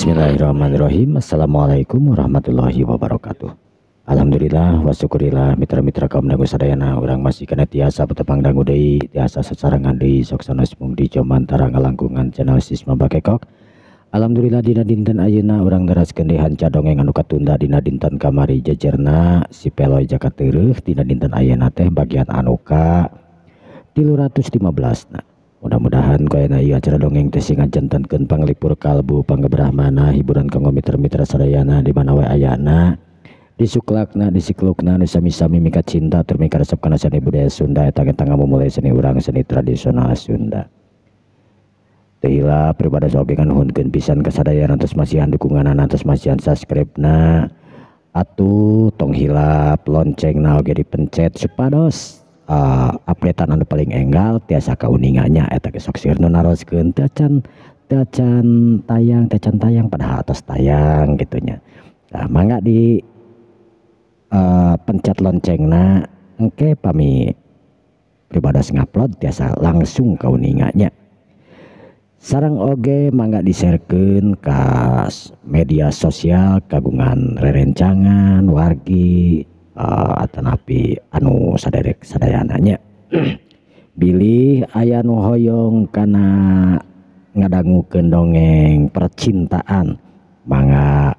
Bismillahirrahmanirrahim. Assalamualaikum warahmatullahi wabarakatuh. Alhamdulillah wa syukurillah mitra-mitra kaum dangu sadayana urang masih kena tiasa petepang dangu deui tiasa sasarangan deui sok sanes mung di jomantara ngalangkungan channel Sisma Bakekok. Alhamdulillah dina dinten ayeuna urang daraskeun deui hanca dongeng anu katunda dina dinten kamari jejerna si Peloy Jaka Teueuh dina dinten ayeuna teh bagian anu ka 315 na. Mudah-mudahan koyana ieu acara dongeng teh sing ngajantenkeun panglipur kalbu panggebrahmana hiburan kanggo mitra-mitra sadayana di mana wae ayana disuklakna disiklukna nu sami-sami mika cinta tur mika resep kana seni budaya Sunda eta kita ngamumulai seni urang seni tradisional Sunda. Teu hila pribadi oge nganuhunkeun pisan ka sadayana tos masihan dukunganana tos masihan subscribe-na atuh tong hilap loncengna oge dipencet supados updatean anu paling enggal tiasa kauningannya eta ge sok sirna naroskeun tacan tayang padahal atas tayang gitunya. Nah, mangga di pencet loncengna engke pami pribadas ngupload tiasa langsung kauningannya. Sareng oge mangga di-sharekeun ka media sosial kagungan rerencangan wargi atanapi anu saderek sadayananya. Bilih aya nu hoyong kana ngadangukeun dongeng percintaan mangga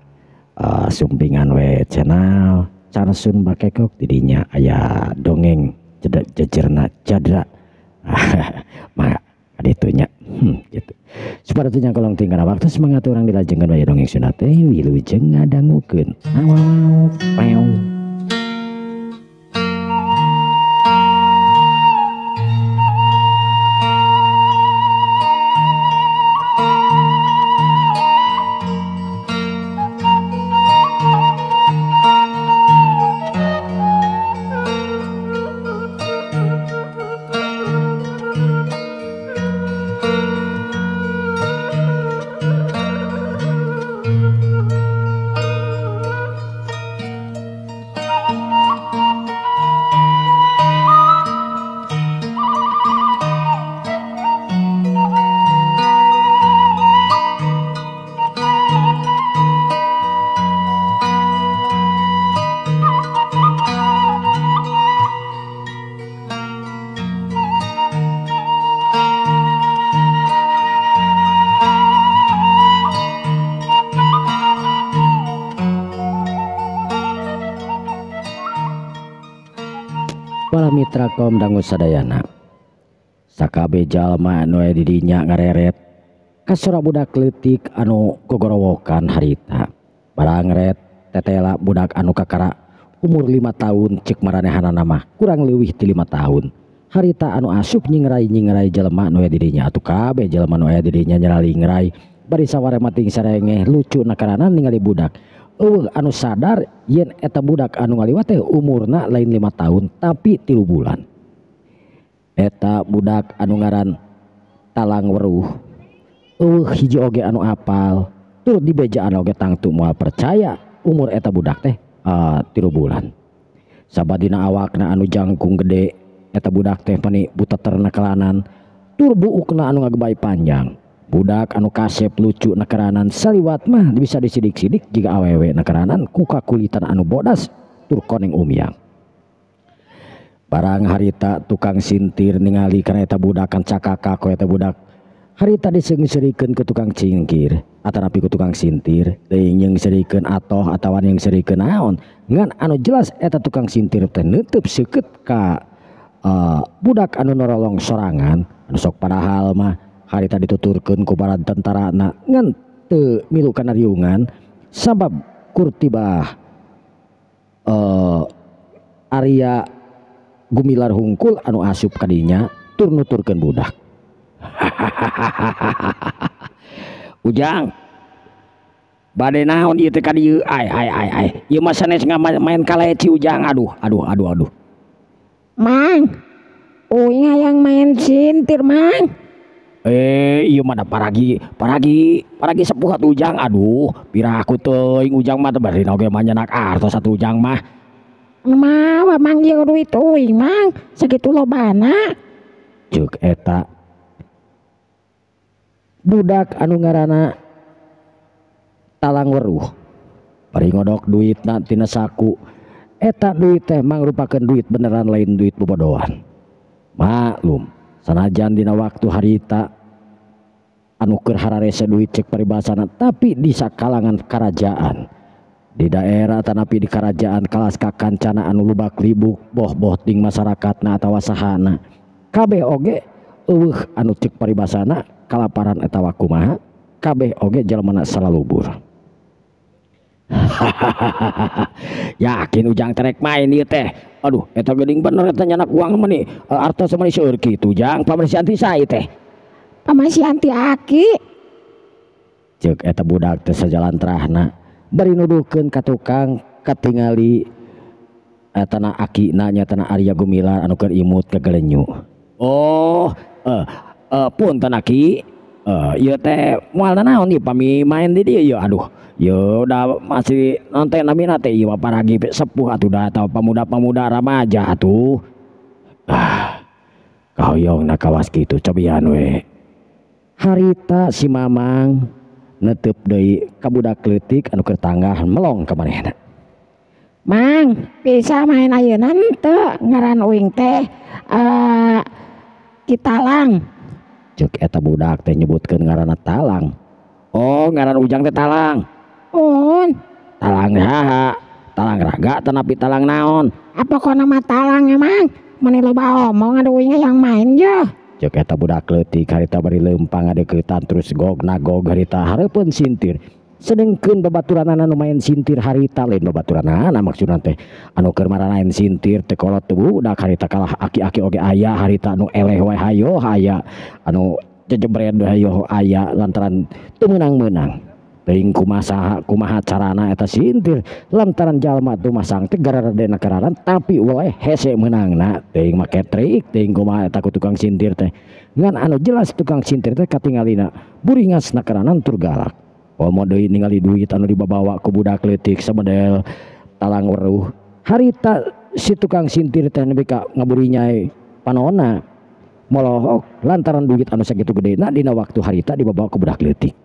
sumpingan we channel Carsun Bakekok didinya aya dongeng jejerna jadra mangga kaditunya gitu. Sapertinya kolong tinggal waktu semangat orang dilajengkeun aya dongeng Sunda teh wilujeng ngadangukeun. Wow. Para mitra kaum dangu sadayana sakabe jalma anu aya di dinya ngareret kasora budak leutik anu gogorowokan harita barang ret tetela budak anu kakara umur 5 tahun cek maranehanana mah kurang leuwih ti 5 tahun harita anu asup nyingrai jalma anu aya di dinya atuh kabeh jalma anu aya di dinya nyerali ngrai bari saware mating sarengeh lucu nakarana ningali budak anu sadar yen eta budak anu ngaliwat teh umurna lain 5 tahun tapi 3 bulan. Eta budak anu ngaran Talang Weruh hiji oge anu apal tur di bejaan oge tangtu moal percaya umur eta budak teh 3 bulan. Sabadina awakna anu jangkung gede eta budak teh pani buta terna kelanan tur buukna anu ngagebay panjang. Budak anu kasep lucu nakaranan saliwat mah bisa disidik-sidik jika awewe nakaranan ku kakulitan anu bodas tur koneng umyang. Barang harita tukang sintir ningali kana eta budak kan cakaka ku eta budak harita diseung-seurikeun ke tukang cingkir atanapi ku tukang sintir teuing yang serikeun atoh atawa yang serikeun naon ngan anu jelas eta tukang sintir teh neuteub seukeut ka budak anu norolong sorangan anu sok padahal mah harita dituturkeun ku para tentarana ngan teu milu kana riungan sabab kurtibah Arya Gumilar hungkul anu asup kadinya tur nuturkeun budak. Ujang bade naon ieu teh ka dieu ai ieu mah sanes main kaleci Ujang aduh Mang uing hayang main sintir Mang. Iya mah paragi sepuh atuh Ujang aduh piraku teuing Ujang mah teh bari oge mah nyenak artos atuh Ujang mah. Mawa Mang ieu duit uing Mang sakitu lobana. Ceuk eta budak anu ngaranna talang weruh bari ngodok duit tina saku. Eta duit teh mangrupakeun duit beneran lain duit bobodohan. Maklum sanajan dina waktu harita anu keur hararese duit cek paribasana, tapi di sakalangan kerajaan di daerah tanapi di kerajaan kalas kakancana anu lubak libuk boh-boh ting masyarakatna atawa sahana kabeh oge eueuh anu cek paribasana kalaparan etawa kumaha kabeh oge jalmana salalubur. Yakin Ujang terek main ieu teh. Aduh eta geuning bener eta nyanak uang meni artos meni seur kitu Jang. Pamrih anti sae teh. Pamasi anti aki. Ceuk eta budak teh sajalan terahna bari nuduhkeun ka tukang katingali eta na akina nya teh Arya Gumilar anu keur imut ke Gelenyu. Oh, punten aki. Ieu teh moal naon ieu pami main di dieu ieu. Aduh, yo udah masih nonton namina teh ieu paragi sepuh atuh da atau pemuda-pemuda remaja atuh. Kahoyongna kawas kitu cobian we. Harita si Mamang netep deui ka budak leutik anu keur tanggahan melong ka manehna. Mang, bisa main ayeuna teu ngaran uing teh Kitalang. Cek eta budak teh nyebutkeun ngaranna Talang. Oh, ngaran Ujang teh Talang. Talang haha, talang raga tanapi talang naon. Apa kok nama talang emang? Mani loba omong ada uingnya yang main ya. Cek eta budak leutik harita bari leumpang ngadeuketan terus gog nagog harita hareupeun sintir. Sedengkeun babaturanana nu main sintir harita lain babaturanana maksudna teh anu keur maranain sintir teh kolot teu budak harita kalah aki-aki oge aya harita anu eleh wae hayo aya anu jejebred hayo aya lantaran teu meunang-meunang. Teuing kumaha carana eta sintir lantaran jalma teu masang teh garadena kararan tapi weleh hese meunangna teuing make trik teuing kumaha eta ku tukang sintir teh ngan anu jelas tukang sintir teh katingalina buringasna karanan tur galak. Komo deui ningali duit anu dibawa ku budak leutik samodel talang weruh harita si tukang sintir teh nepi ka ngaburi nyai panonna molohok lantaran duit anu sakitu gedena dina waktu harita dibawa ku budak leutik.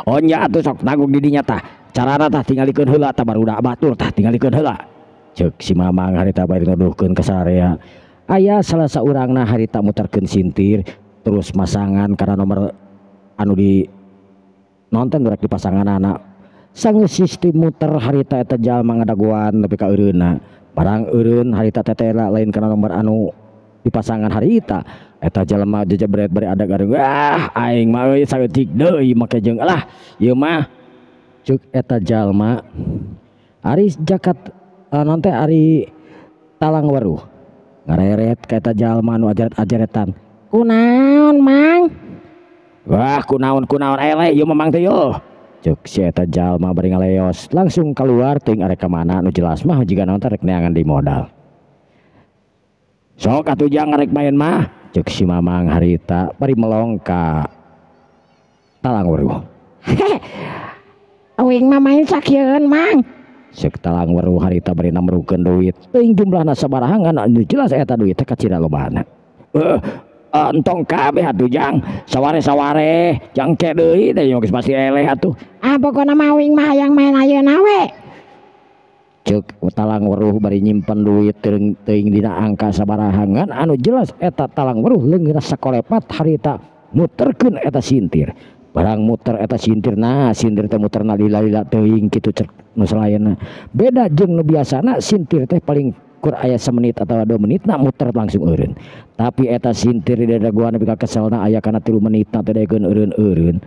Oh nya atuh sok nanggung di dinya tah carana tah tingalikeun heula tah barudak batur tah tingalikeun heula ceuk si Mamang harita bari nuduhkeun ka sarea aya salah saurangna harita muterkeun sintir terus masangan karena nomor anu di nonton durek di pasangan anak sang sistem muter harita eta jalma ngadaguan nepi ka eureunna barang eureun harita tetela lain kana nomor anu di pasangan harita eta jalma jejebret bari ada gareng aing mah euy saeutik deui make jeung alah ieu mah ceuk eta jalma ari jakat non teh ari talang weruh ngareret ka eta jalma anu ajaret-ajaretan Kunaon Mang? Wah kunaon ele ieu memang teh yo. Ceuk si eta jalma bari ngaleos langsung keluar teuing arek ka mana anu jelas mah jiga naon teh rek neangan di modal. Sok atuh jang arek main mah ceuk si Mamang harita bari melong ka talang weruh. Uing mah main sakieun Mang. Ceuk talang weruh harita bari namrukeun duit teuing jumlahna sabaraha ngan anu jelas eta duit teh kacida lobana. Entong kabeh atuh jang saware-saware jangke deui teh geus pasti eleh atuh. Pokona mah uing mah hayang main ayeuna we. Ceuk talang weruh bari nyimpen duit teuing dina angka sabaraha ngan anu jelas eta talang weruh leungeunna sakolepat harita muterkeun eta sintir. Barang muter eta sintir nah sintir teh muterna lila-lila teuing kitu cek nu salayenna. Beda jeung nu biasana sintir teh paling kur aya 1 menit atau 2 menit nak muter langsung eureun. Tapi eta sintir di dadaguan nepi ka keselna aya kana 3 menit na teh daekeun eureun-eureun.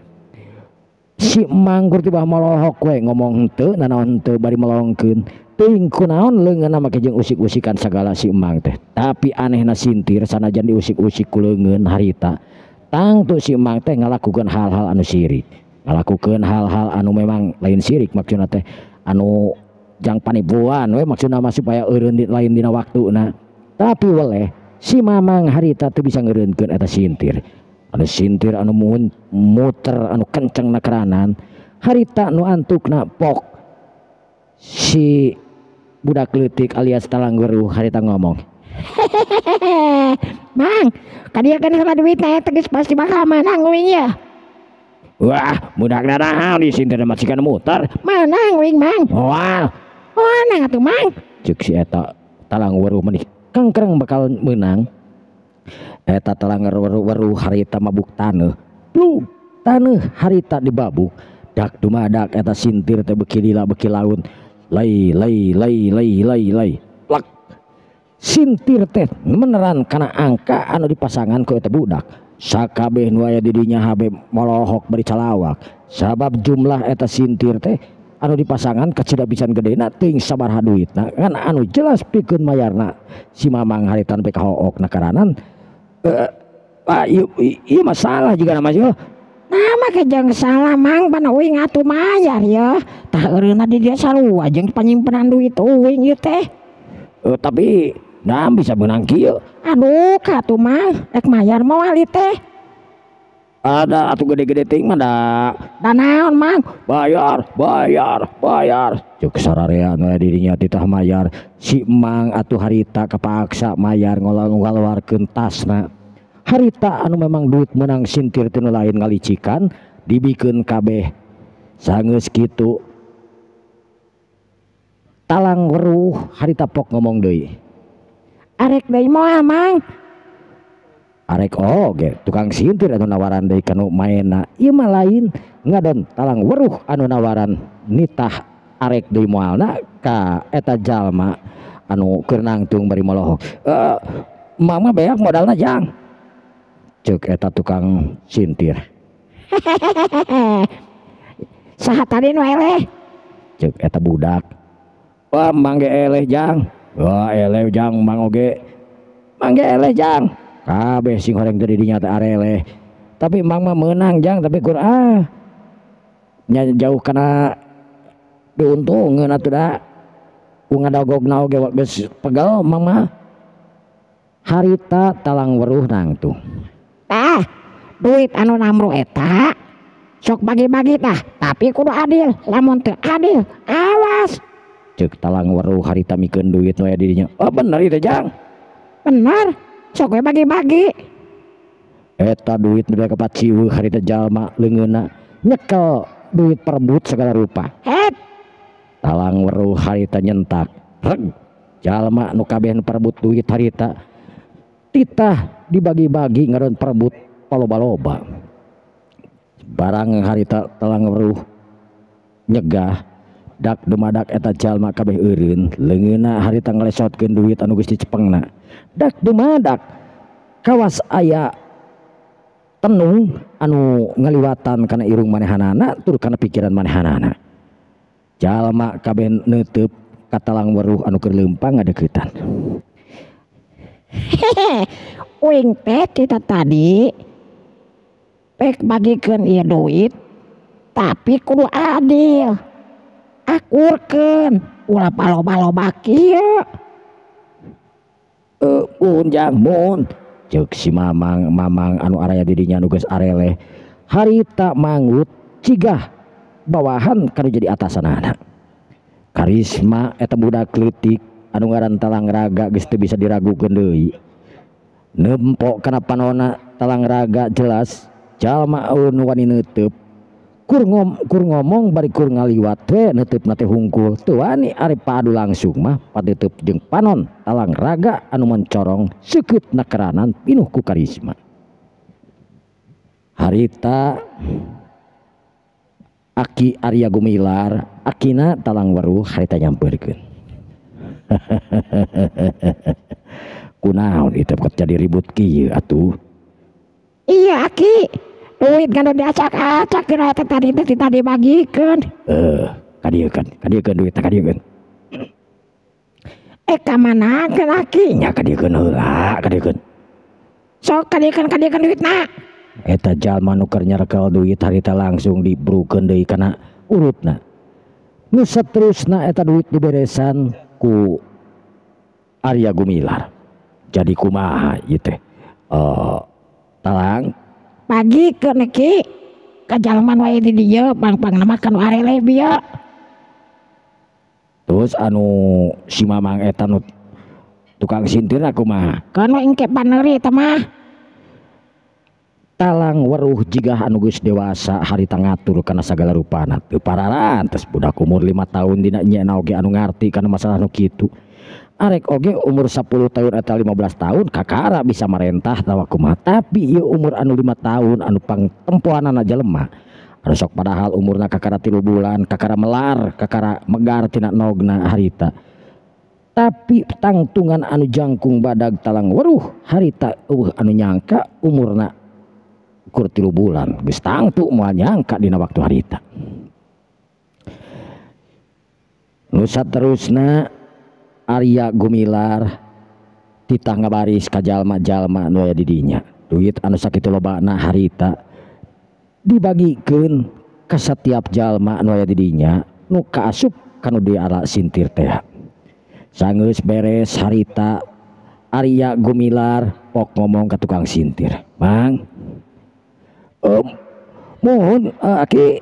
Si Mang kur tibah molohok we ngomong henteu nanaon henteu bari melongkeun. Teuing kunaon leungeunna make jeung usik-usikan sagala si Mang teh. Tapi anehna sintir sanajan diusik-usik ku leungeun harita. Tangtu si Mang teh ngalakukeun hal-hal anu sirik. Ngalakukeun hal-hal anu memang lain sirik maksudna teh anu jang panipuan we maksudna mah supaya eureun lain dina waktuna. Tapi weleh si Mamang harita teu bisa ngeureunkeun eta sintir. Anu sintir anu muter anu kenceng na keranan harita nu antukna pok si budak leutik alias talang weruh harita ngomong. Mang, kadieu kan salah duit teh geus pasti bakal menang uing ya. Wah, budak naon di sintir majikan muter. Menang wing mang. Wah, Menang atuh mang. cek si eta talang weruh menih. Kengkreng bakal menang. Eta talang weruh harita mabuk taneuh. Lu taneuh harita dibabuk. Dak dumadak eta sintir teh beki lila beki laun. Lai. Plak. Sintir teh meneran kana angka anu dipasangan ku eta budak. Sakabeh nu aya di dinya habe molohok bari calawak. Sabab jumlah eta sintir teh anu dipasangan kecida pisan gedena teuing sabaraha duitna. Kan anu jelas pikeun mayarna si Mamang harita nepi ka hook na karanan. Ieu masalah juga nama sih. Nama kejang salah mang pan uing atuh mayar ya. Tah eureuna di dia sarua jeung panyimpenan duit uing ieu teh. Tapi nah bisa menang kieu. Aduh katuh mang rek mayar moal ieu teh. Ada atuh gede-gede ting mah da. Da naon mang? Bayar. Cuk sararea nu aya di dinya titah mayar. Si Emang atuh harita kapaksa mayar ngaluarkeun tasna. Harita anu memang duit menang sintir teu lain ngalicikan dibikeun kabeh. Sangeus kitu talang weruh harita pok ngomong deui. Arek deui moal mang. Arek oge tukang sintir anu nawaran deui kanu maena. Ieu mah lain ngadon talang weruh anu nawaran nitah arek deui moalna ka eta jalma anu keur nangtung bari molohok. Mama beak modalna jang. Cek eta tukang sintir. Saha tadi nu eleh? Cek eta budak. Wah mangge eleh jang. Wah eleh jang mang oge. Mangge eleh jang. Kabeh sing horeng tadi dinya teh areleh. Tapi Mang mah menang jang tapi kur nya jauh kana diuntungeun atuh da. Ku ngadogogna oge geus pegel Mang mah. Harita talang weruh nangtung. Tah, duit anu namru eta sok bagi-bagi tah, tapi kudu adil. Lamun teu adil, awas. Cek talang weruh harita mikeun duit nu aya di dinya. Oh bener ieu jang. Bener, sok we bagi-bagi. Eta duit nu kapat ciweuh harita jalma leungeunna nyekel duit perebut segala rupa. Het, Talang weruh harita nyentak. Reg. Jalma nu kabeh nu perebut duit harita titah dibagi-bagi ngaron perebut paloba-loba. Barang harita talang weruh nyegah dak dumadak eta jalma kabeh eureun leungeunna harita ngalesotkeun duit anu geus dicepengna. Dak dumadak kawas aya tenung anu ngaliwatan kana irung manehanana tur kana pikiran manehanana. Jalma kabeh neuteub ka talang weruh anu keur leumpang ngadeuketan. uing teh kita tadi pek bagikeun ieu duit, tapi kudu adil. Akurkeun ulah paloba-loba kieu. Mun jang mun. Ceuk si Mamang anu araya di dinya anu geus areleh. Harita manggut cigah bawahan kanu jadi atasanana. Karisma eta budak leutik anu ngaran Talang Raga geus teu bisa diragukeun deui. Nempok kana panonna Talang Raga jelas jalma anu wani neuteub kur ngomong bari kur ngaliwat we neuteupna teh hungkul teu wani ari padu langsung mah padeuteub jeung panon Talang Raga anu mencorong seukeutna keranan pinuh ku karisma. Harita Aki Arya Gumilar akina Talang Weruh harita nyampeurkeun. Kunaon itu kok jadi ribut kieu atuh. Iya Aki, duit kan diacak-acak kira eta tadi bagikeun. Kadiekeun duitna kadiekeun. Ka manakeun Aki? Nya kadiekeun heula, kadiekeun. Sok kadiekeun duitna. Eta jalma nu keur nyarekel duit harita langsung dibrukeun deui kana urutna. Nu saterusna eta duit diberesan ku Arya Gumilar. Jadi kumaha ieu teh? Talang Bagikeun Ki ka jalman wae di dieu pang-pang namakeun arele bieu. Terus anu si Mamang eta nu tukang sintir kumaha? Kan we engke paneuri teh mah. talang weruh jigah anu geus dewasa harita ngatur kana sagala rupana teu pararantes budak umur 5 tahun dina nyeuna oge anu ngarti kana masalah nu kitu. Arek oge umur 10 tahun atau 15 tahun kakara bisa marentah tawa kumaha, tapi ieu umur anu 5 tahun anu pangtempoanana jelema anu sok padahal umurna kakara 3 bulan kakara melar kakara megar tina nogna harita, tapi tangtungan anu jangkung badag talang weruh harita anu nyangka umurna ukur 3 bulan geus tangtu moal nyangka dina waktu harita. Nu saterusna Arya Gumilar titah ngabaris ka jalma-jalma nu aya di dinya. Duit anu sakitu lobana harita dibagikeun ka setiap jalma anu aya di dinya nu kaasup kanu diara sintir teh. Sanggeus beres harita Arya Gumilar pok ngomong ka tukang sintir, "Mang, mohon aki."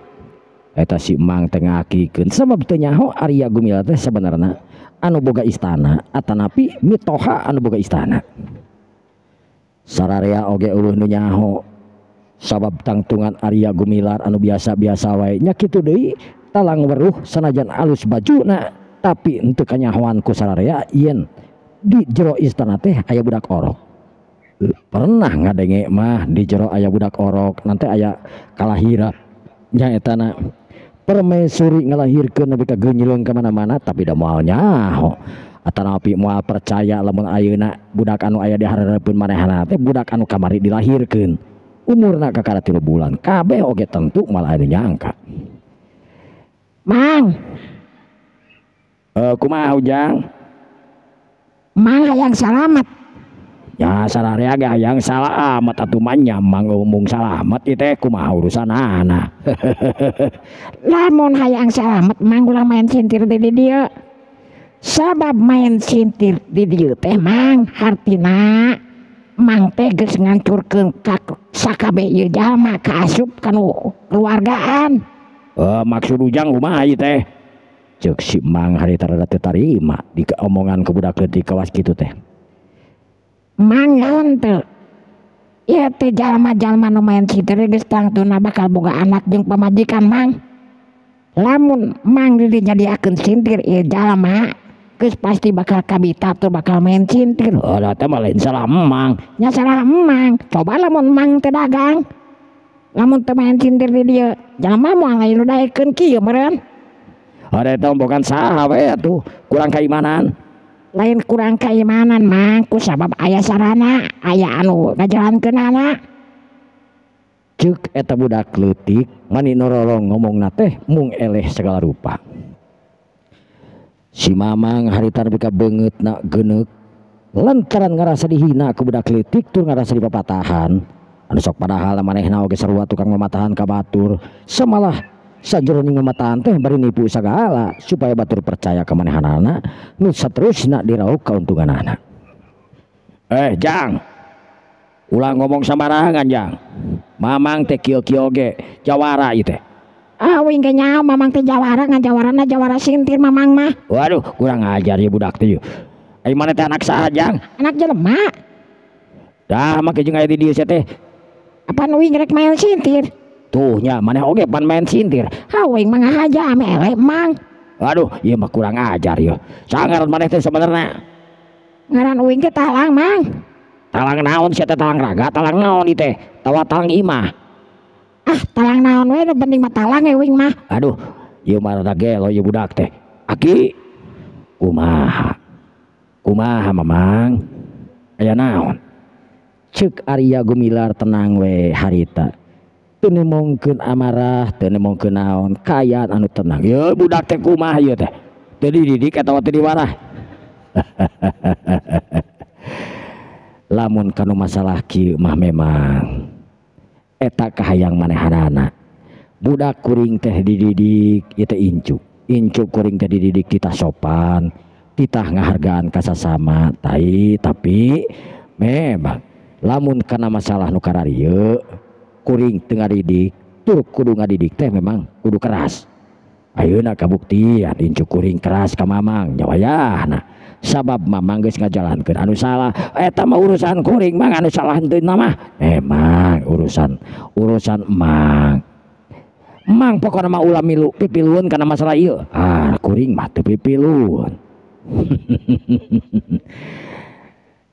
Eta si Mang teh ngakikeun sabab teu nyaho Arya Gumilar teh sabenerna anu boga istana atanapi mitoha anu boga istana. Sararea oge uluh nu nyaho sabab tangtungan Arya Gumilar anu biasa-biasa wae nya kitu deui talang weruh sanajan alus bajuna tapi henteu kanyahoan ku sararea yen di jero istana teh aya budak orok. Pernah ngadenge mah di jero aya budak orok nanti aya kalahira nya etana permaisuri ngelahirkeun nepi ka geunyeuleung ka mana-mana tapi da moal nyaho atanapi moal percaya lamun ayeuna budak anu aya di hareureupkeun manehna teh budak anu kamari dilahirkeun umurna kakara 3 bulan kabeh oge tentu moal aya nyangka. Mang, kumaha Ujang? Mang hayang salamet. Ya sararea ge hayang salamet atuh mah nyamang ngomong salamet ieu teh kumaha urusanana. Lamun hayang salamet Mang ulah main sintir di dieu. Sabab main sintir di dieu teh Mang hartina Mang teh geus ngancurkeun ka sakabeh ieu jalma kaasup kanu keluargaan. Maksud Ujang kumaha ieu teh? Ceuk si Mang harita rada teu tarima di omongan ke budak leutik kawas kitu teh. Mang naon teu? Ieu teh jalma-jalma nu main sintir geus tangtuna bakal boga anak jeung pamajikan Mang. Lamun Mang dinyadiakeun sintir ieu jalma geus pasti bakal kabita tuh bakal main sintir. Da teh mah lain salah Mang. Nya salah Mang. Coba lamun Mang teu dagang. Lamun teu main sintir di dieu, jalma moal lain daekeun kieu meureun. Eta bukan salah we atuh, kurang keimanan. Lain kurang keimanan Mang ku sabab aya sarana aya anu ngajalankeunana. Ceuk eta budak leutik mani nororong ngomongna teh mung eleh segala rupa. Si Mamang harita nepi ka beungeutna geuneuk lantaran ngarasa dihina ku budak leutik tur ngarasa dipapatahan anu sok padahal manehna oge sarua tukang mamatahan ka batur samalah sajroning mamatahan teh bari nipu sagala supaya batur percaya ka manehanana nu saterusna dirauk kauntunganana. Jang, ulah ngomong sembarangan Jang. Mamang teh kieu-kieu oge jawara ieu teh. Wing ge nyaho Mamang teh jawara ngajawarana jawara sintir Mamang mah. Waduh kurang ajar ya budak teh. Ai mana teh anak saha Jang? Anak jelema. Dah make jeung aya di dieu teh. Apaan wing rek main sintir? Tuh nya maneh oge pan main sintir. Wing mah ngahaja ame eleh Mang. Waduh ieu mah kurang ajar ya. Saha ngaran maneh teh sabenerna? Ngaran wing teh Talang Mang. Talang naon sia teh talang raga, talang naon ieu teh? Tawa talang imah. Talang naon we penting mah talang wing mah. Aduh, ieu mah rada gelo ieu budak teh. Aki, kumaha? Kumaha Mamang? Aya naon? Ceuk Arya Gumilar tenang we harita. Teu nemongkeun amarah, teu nemongkeun naon, kaayaan anu tenang. Ye budak teh kumaha ieu teh? Teu dididik atawa teu diwarah? Lamun kanu masalah kieu mah memang eta kahayang manehanana. Budak kuring teh dididik ieu teh incu. Incu kuring teh dididik titah sopan, titah ngahargaan ka sasama, tapi memang lamun kana masalah nu kararieu kuring teu ngadidik tur kudu ngadidik teh memang kudu keras. Ayeuna kabuktian incu kuring keras ka Mamang nya wayahna sabab mamang geus ngajalankeun anu salah eta mah urusan kuring mang anu salah henteu mah emang urusan mang pokokna mah ulah milu pipilueun kana masalah ieu kuring mah teu pipilueun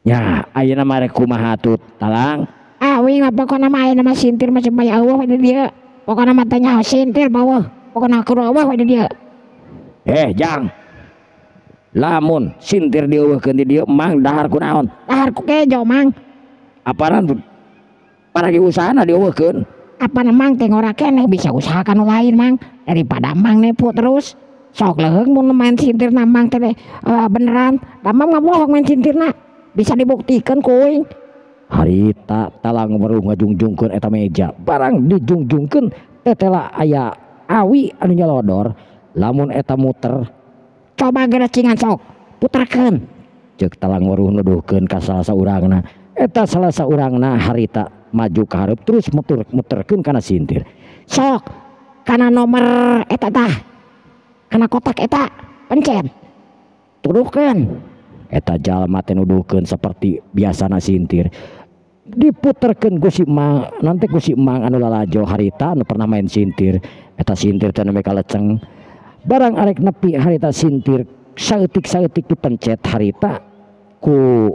ya ayeuna mah rek kumaha tut talang wing pokokna mah ayeuna mah sintir mah supaya Allah we dia pokokna mah tanya sintir bawah pokokna kudu Allah we dia jang lamun sintir dieuweuhkeun di dieu mang dahar kunaon dahar ku kejo mang apana paragi usahana dieuweuhkeun apana mang teh ngora keneh bisa usahakan nu lain mang daripada mang nepu terus sok leuheung mun main sintirna mang teh beneran da mang mah bohong main sintirna bisa dibuktikan kuing harita talang weruh ngajungjungkeun eta meja barang dijungjungkeun tetela aya awi anu nyelodor lamun eta muter coba geus cingan sok puterkeun ceuk talang weruh nuduhkeun ka salah saurangna eta salah saurangna harita maju ka hareup terus muterkeun kana sintir sok kana nomor eta tah kana kotak eta pencet tuduhkeun eta jalma teh nuduhkeun saperti biasana sintir diputerkeun ku si mang nanti ku si mang anu lalajo harita anu pernah main sintir eta sintir teh nepi kaleceng barang arek nepi harita sintir saeutik dipencet harita ku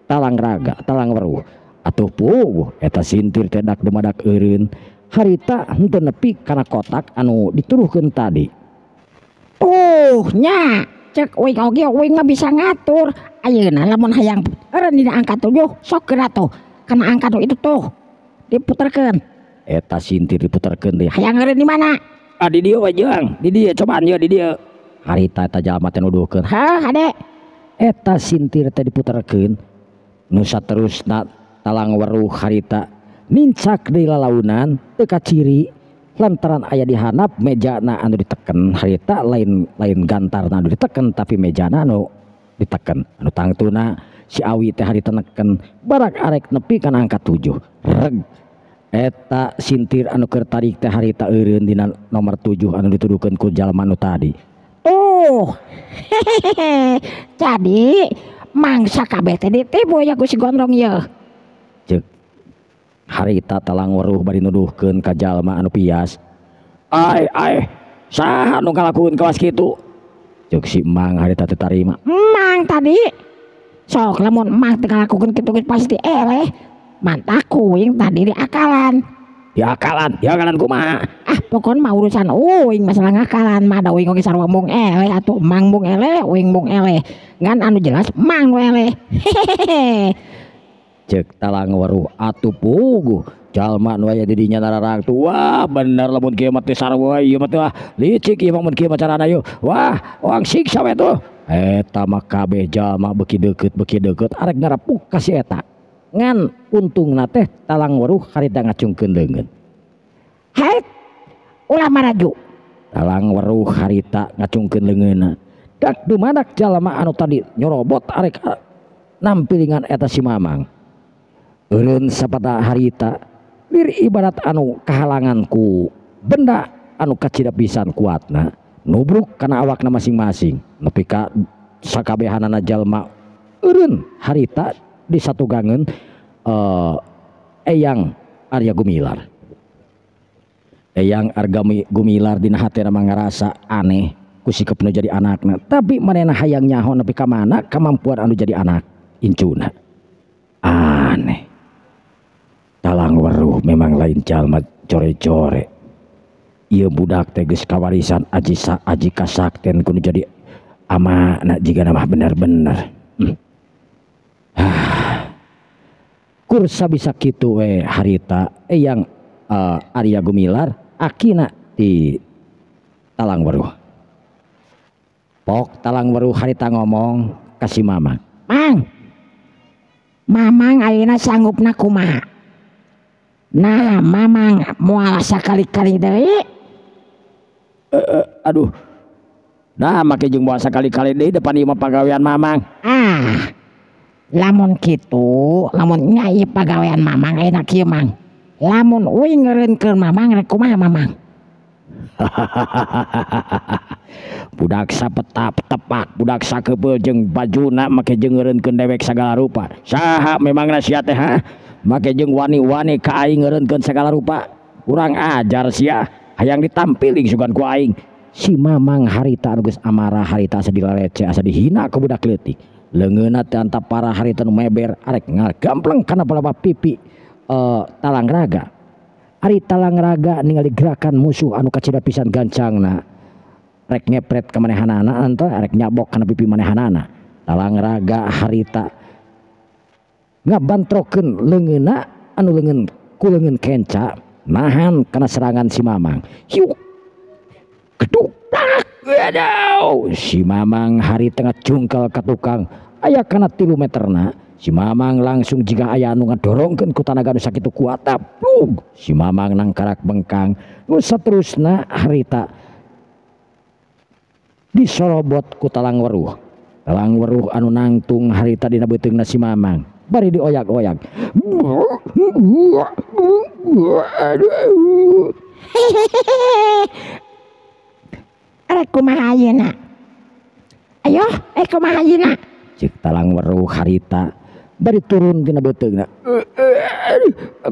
talang weruh atuh puguh eta sintir teh dak dumadak eureun harita henteu nepi kana kotak anu dituduhkeun tadi nya cek wing oge wing mah bisa ngatur ayeuna lamun hayang eureun dina angka 7 sok geura tuh kana angka itu tuh diputerkeun eta sintir diputerkeun teh hayang eureun di mana di dieu we jeung di dieu cobaan ye di dieu harita eta jalma teh nuduhkeun hade eta sintir teh diputerkeun nu saterusna talang weruh harita mincak deui lalaunan teu kaciri lantaran aya di handap mejana anu diteken harita lain gantarna anu diteken tapi mejana anu diteken anu tangtuna si awi teh harita neken barak arek nepi kana angka 7 reg eta sintir anu keur tarik teh harita eureun dina nomor 7 anu dituduhkeun ku jalma anu tadi jadi mangsa kabeh teh ditipu ya ku si gondrong ieu ceuk harita talang weruh bari nuduhkeun ka jalma anu pias ai saha anu ngalakukeun kawas kitu ceuk si mang harita teu tarima mang tadi sok lamun mang teu ngalakukeun kitu pasti eleh mantah kuing tadi diakalan kumaha pokon mah urusan uing masalah ngakalan mah da uing oge sarua mung eleh atuh mang mung eleh uing mung eleh ngan anu jelas mang eleh cek talang weruh atuh puguh jalma nu aya di dinya nararang tuh wah bener lamun kieu mah teh sarua ieu mah teh licik ieu mah mun kieu mah carana ieu wah wang siksa we tuh eta mah kabeh jalma beuki deukeut arek ngarapuk ka si eta ngan untungna teh talang weruh harita ngacungkeun leungeun ulah maraju talang weruh harita ngacungkeun leungeunna dak dumadak jalma anu tadi nyorobot arek nampilingan eta si mamang eureun sapada harita lir ibarat anu kahalangan ku benda anu kacidap pisan kuatna nubruk kana awakna masing-masing nepi ka sakabehanana jalma eureun harita di satu gangen Eyang Arya Gumilar Gumilar dina hatena mah ngarasa aneh ku sikepna jadi anakna tapi manehna hayang nyaho nepi ka mana kamampuan anu jadi anak incuna aneh talang weruh memang lain jalma core-core ieu budak teh geus kawarisan aji kasakten kudu jadi amana jigana mah bener-bener kursa bisa kitu we harita Eyang Arya Gumilar akina di talang weruh pok talang weruh harita ngomong kasih mamang mamang ayeuna sanggupna kumaha nah mamang moal sakali-kali deui aduh nah make jeung moal sakali-kali deui depan ieu mah pagawean mamang lamun kitu lamun nyai pagawean mamang enak kieu mang lamun uing ngeureunkeun mamang rek kumaha mamang budak sapetap tepak budak sakebel jeung bajuna make jengereunkeun dewek sagala rupa saha memangna sia teh make jeung wani-wani ka aing ngeureunkeun sagala rupa kurang ajar sia hayang ditampili sugan ku aing. Si Mamang harita anu geus amarah harita asa dilarece asa dihina ku budak leutik leungeunna teh antap para harita nu meber arek ngagampleng kana palapa pipi talang raga. Ari talang raga ningali gerakan musuh anu kacida pisan gancangna rek ngepret ka manehanana anta rek nyabok kana pipi manehanana. Talang raga harita ngabantrokeun leungeunna anu leungeun ku leungeun kenca nahan kana serangan si Mamang. Hiu geduk aduh si Mamang hari tengah jungkel ka tukang aya kana 3 meterna. Si Mamang langsung jika aya anu ngadorongkeun ku tanaga nu sakitu kuat plug si Mamang nangkarak bengkang nu saterusna harita disorobot ku talang weruh anu nangtung harita dina beuteungna si Mamang bari dioyak-oyak. Arek kumaha ayeuna? Ayo, kumaha ayeuna? Cik talang weruh harita bari turun tina beuteungna.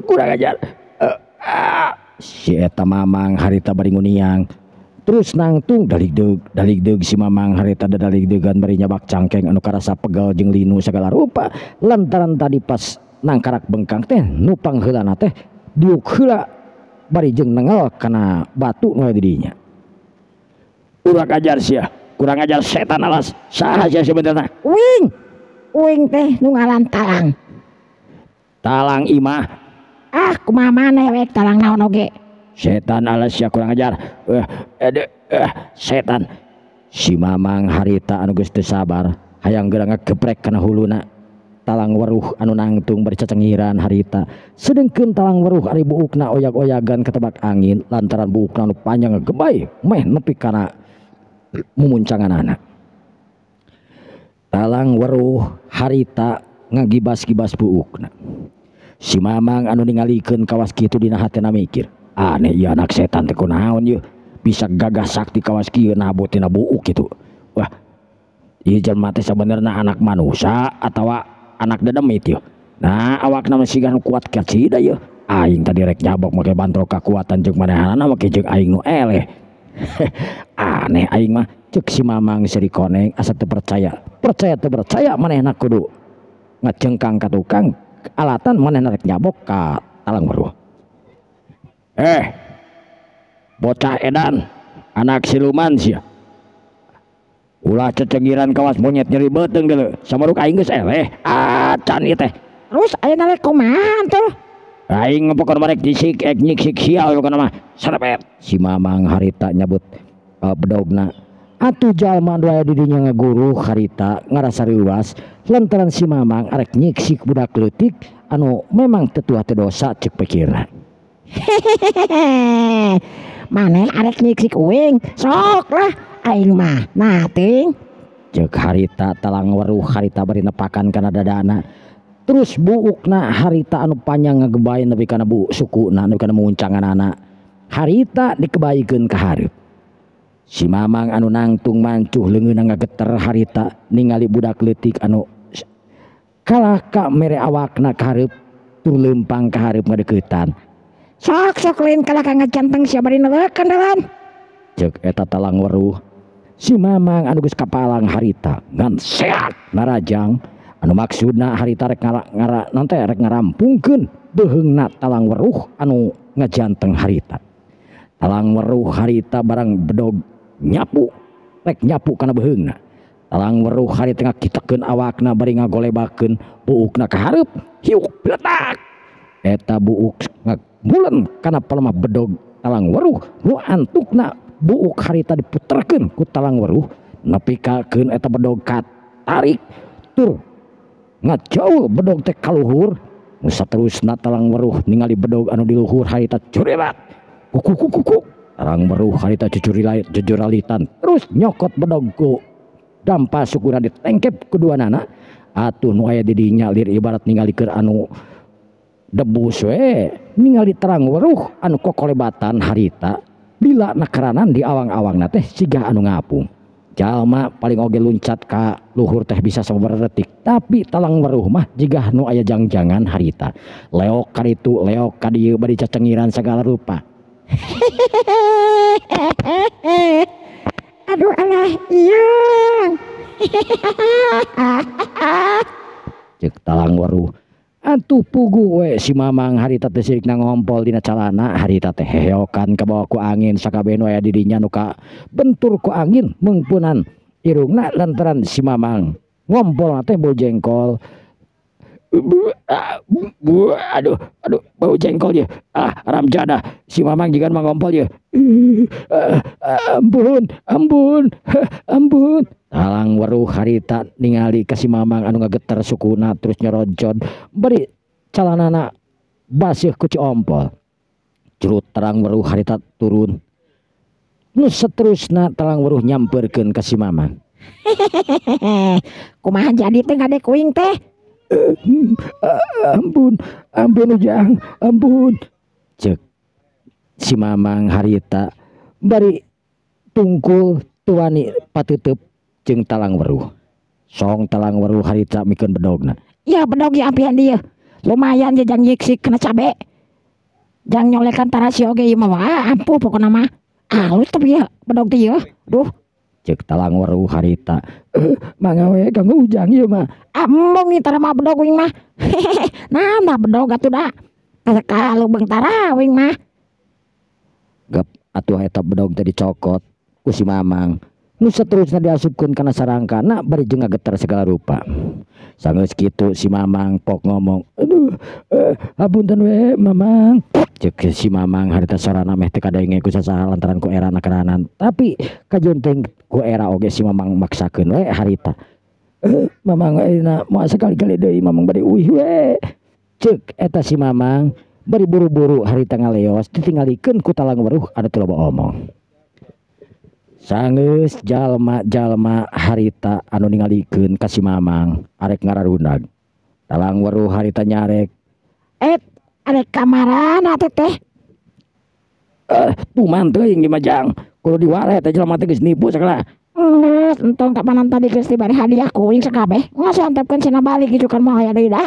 Kurang ajar. Si eta Mamang harita bari nguniang terus nangtung daligdeug si Mamang harita daligdeugan bari nyabak cangkeng anu karasa pegal jeung linu sagala rupa lantaran tadi pas nangkarak bengkang teh nupang heulana teh diuk heula bari jeung nengel kana batu nu di dinya. Kurang ajar sia, kurang ajar setan alas. Saha sia sebenarnya? Uing teh nu ngaran talang. Talang imah. Kumaha maneh we talang naon oge. Setan alas sia kurang ajar. Setan. Si Mamang harita anu geus teu sabar hayang geura ngageprek kana huluna talang weruh anu nangtung bari cacengiran harita. Sedengkeun talang weruh ari buukna oyag-oyagan ketebak angin lantaran buukna anu panjang ngegebay meh nepi kana mumuncanganana. Talang weruh harita ngagibas-gibas buukna. Si Mamang anu ningalikeun kawas kitu dina hatena mikir, aneh ieu anak setan teh kunaon ieu bisa gagah sakti kawas kieu nabot tina buuk kitu. Wah, ieu jelema teh sabenerna anak manusia atawa anak dedemit ieu. Nah, awakna mah siga nu kuat kacida ieu. Aing tadi rek nyabok make bantrok kakuatan jeung manehanana make jeung aing nu eleh. Aneh aing mah cek si Mamang seri koneng asa teu percaya teu percaya manehna kudu ngacengkang ka tukang alatan manehna rek nyabok ka talang weruh. Bocah edan anak siluman sia ulah cecengiran kawas monyet nyeri beuteung geuleuh samaruk aing geus eleh acan ieu teh. Terus ayeuna rek kumaha tuh? Aing ngepokon barek disik nyik sial kana mah sarepet. Si Mamang harita nyabut bedogna. Atuh jalma anu aya di dinya ngaguru harita ngarasa reuwas lantaran si Mamang arek nyiksik budak leutik anu memang tetuah teu dosa ceuk pikirna. Maneh arek nyiksik uing sok lah aing mah nating ceuk harita talang weruh harita bari nepakan kana dadana. Terus buukna harita anu panjang ngagebay nepi kana bu sukuna nepi kana muncanganana harita dikebayikeun ka hareup. Si Mamang anu nangtung mancuh leungeunna ngageter harita ningali budak leutik anu kalah ka mere awakna ka hareup tur leumpang ka hareup ngadeuketan. Sok lain kalah ka ngajanteng sia bari neuleukkeun dalan. Ceuk eta talang weruh. Si Mamang anu geus kapalang harita ngan seak narajang anu maksudna harita rek rek ngarampungkeun beheungna talang weruh anu ngajanteng harita. Talang weruh harita barang bedog nyapu rek nyapu kana beheungna. Talang weruh harita ngakitekeun awakna bari ngagolebakeun buukna ka hareup hiuk pletak. Eta buuk ngabulen kana palemah bedog talang weruh nu antukna buuk harita diputerkeun ku talang weruh nepi ka keun eta bedog katarik tur ngajaul bedog teh kaluhur. Nu saterusna talang weruh ningali bedog anu di luhur harita curerat kuku talang weruh harita jujuralitan terus nyokot bedog ku dampa sukuna ditengkep keduanana. Atuh nu aya di dinya lir ibarat ningalikeun anu debus we ningali terang weruh anu kokolebatan harita bila nakaranan di awang-awang teh siga anu ngapung. Jalma paling oge luncat ka luhur teh bisa sababaraha detik, tapi talang weruh mah jigah nu aya jangjangan harita. Leok ka ditu, leok ka dieu bari cacengiran sagala rupa. Aduh alah iya. Cek talang weruh. Atuh pugu we si Mamang harita teh sirik ngompol dina calana, harita teh heokan kabawa ku angin sakabeh aya di dinya nu ka bentur ku angin mengpunan irungna lantaran si Mamang ngompol teh bau jengkol. Aduh bau jengkol ya. Ramjada si Mamang jigan mangompol ya. Ampun. Talang weruh harita ningali ka si Mamang anu ngageter sukuna terus nyorojod bari calanana baseuh ku ciompol. Curut terang weruh harita turun. Nu saterusna talang weruh nyamperkeun ka si Mamang. Kumaha jadi teh gade kuing teh? Ampun ujang, ampun. Cek si Mamang harita bari tungkul tuani pateuteub jeung talang weruh. Song talang weruh harita mikeun bedogna. Ya bedog ya ampian dia. Lumayan je jang yiksik kena cabe. Jang nyolekan tarasi oge ieu mah ampuh pokona mah. Alus tapi ya bedog teh ieu. Duh. Cek talang weruh harita. Mangga we kanggo ujang ieu mah. Among tara mah bedog wing mah. Nah bedog atuh da. Kalau bengtara wing mah. Gap atuh eta bedog teh dicokot ku si Mamang. Nu saterusna diasupkeun kana sarangkana bari jeung ngageter segala rupa. Sanggeus kitu si Mamang pok ngomong, "Aduh, hapunten we Mamang." Cek si Mamang harita sorana meh teu kadaenge ku sasaha lantaran ku era nakaranan. Tapi kajunteng ku era oge si Mamang maksakeun we harita. Mamang ayeuna moal sakali-kali deui Mamang bari uih we. Cek eta si Mamang bari buru-buru harita ngaleos ditinggalikeun ku talang weruh anu teu loba omong. Sanggeus jalma-jalma harita anu ningalikeun ka si Mamang arek ngararundag. Talang weruh harita nyarek, Arek kamarana teh. Tuman teuing di majang. Kudu diware teh jalma teh geus nipu sakala. Entong kapanan tadi geus dibari hadiah kuing sakabeh. Ngasantepkeun cenah balik gitu kan moal aya deui da.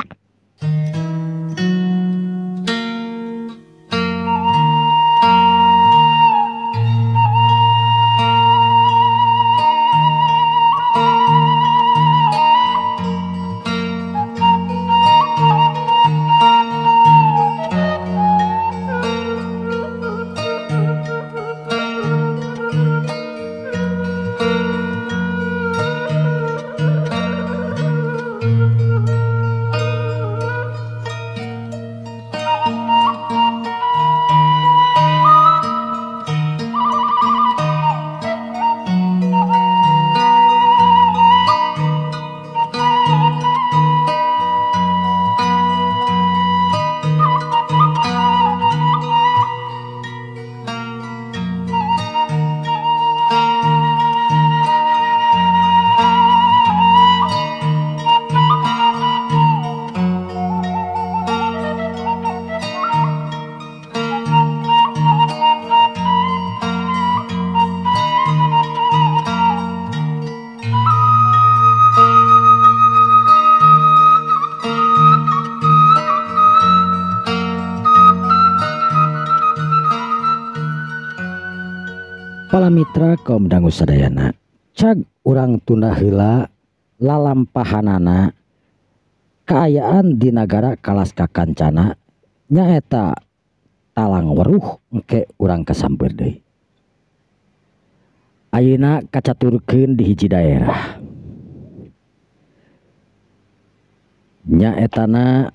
Palamitra kaum dangu sadayana, cag urang tunda heula lalampahanana kaayaan di negara kalas kakancana nyaeta talang weruh engke urang kasampeur deui. Ayeuna kacaturkeun di hiji daerah. Nyaetana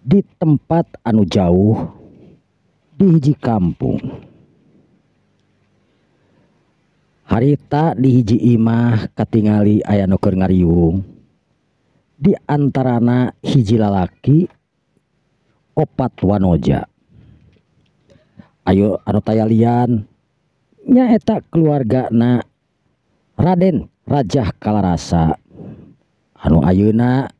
di tempat anu jauh di hiji kampung. Harita di hiji imah katingali aya nu keur ngariung. Di antarana hiji lalaki opat wanoja. Ayo anu tayalian nyaeta keluargana Raden Rajah Kalarasa anu ayeuna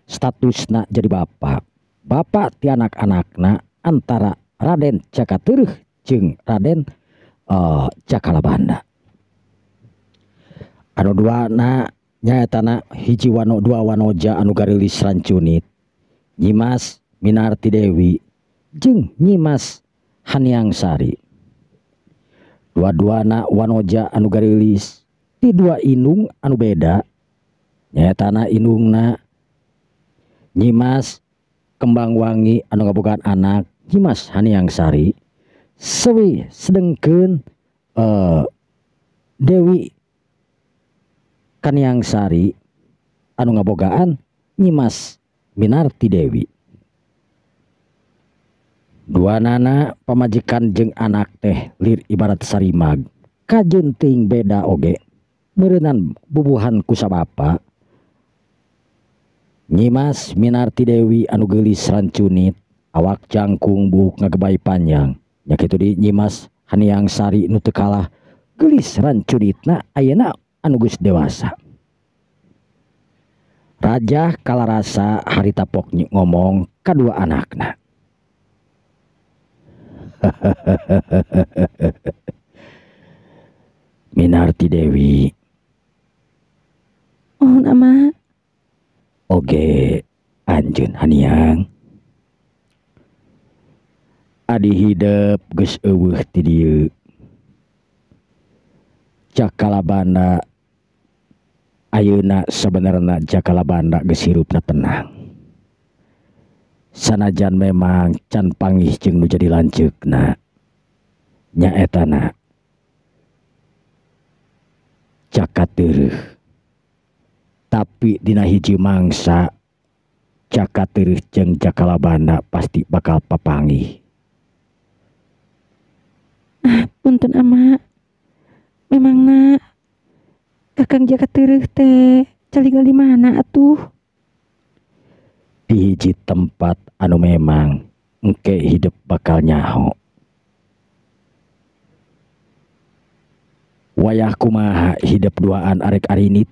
statusna jadi bapak ti anak-anakna antara Raden Cakaturuh jeung Raden Cakalabanda. Anu duana nyaetana hiji dua wanoja anu garilis rancunit, Nyimas Minarti Dewi jeung Nyimas Haniang Sari. Dua-duana wanoja anu garilis di dua inung anu beda, nyaetana inungna Nyimas Kembang Wangi anu ngabogaan anak Nyimas Haniang Sari, sewi sedengkeun Dewi Kaniang Sari anu ngabogaan Nyimas Minarti Dewi. Duanana pamajikan jeung anak teh lir ibarat sarimag, kajenting beda oge, meureunnan bubuhan ku sabapa. Nyimas Minarti Dewi anu geulis rancunit, awak jangkung buuk ngagebay panjang, nya kitu di Nyimas Haniang Sari nu teu kalah geulis rancunitna ayeuna anu geus dewasa. Raja kalarasa harita pok ngomong kadua anakna. Minarti Dewi, Oh nama oge anjeun Haniang, adi hidup geus eueuh ti dieu. Cakalabanda ayeuna sebenarnya Cakalabanda geus hirupna tenang. Sanajan memang can panggih jeung nu jadi lanceukna, nyaetana Cakateureuk. Tapi dina hiji mangsa Cakateureuk jeung Cakalabanda pasti bakal papanggih. punten ama, memangna Kakang Cakateureuk teh calingal di mana atuh? Di hiji tempat anu memang engke hidup bakal nyaho. Wayah kumaha hidup duaan arek arinit?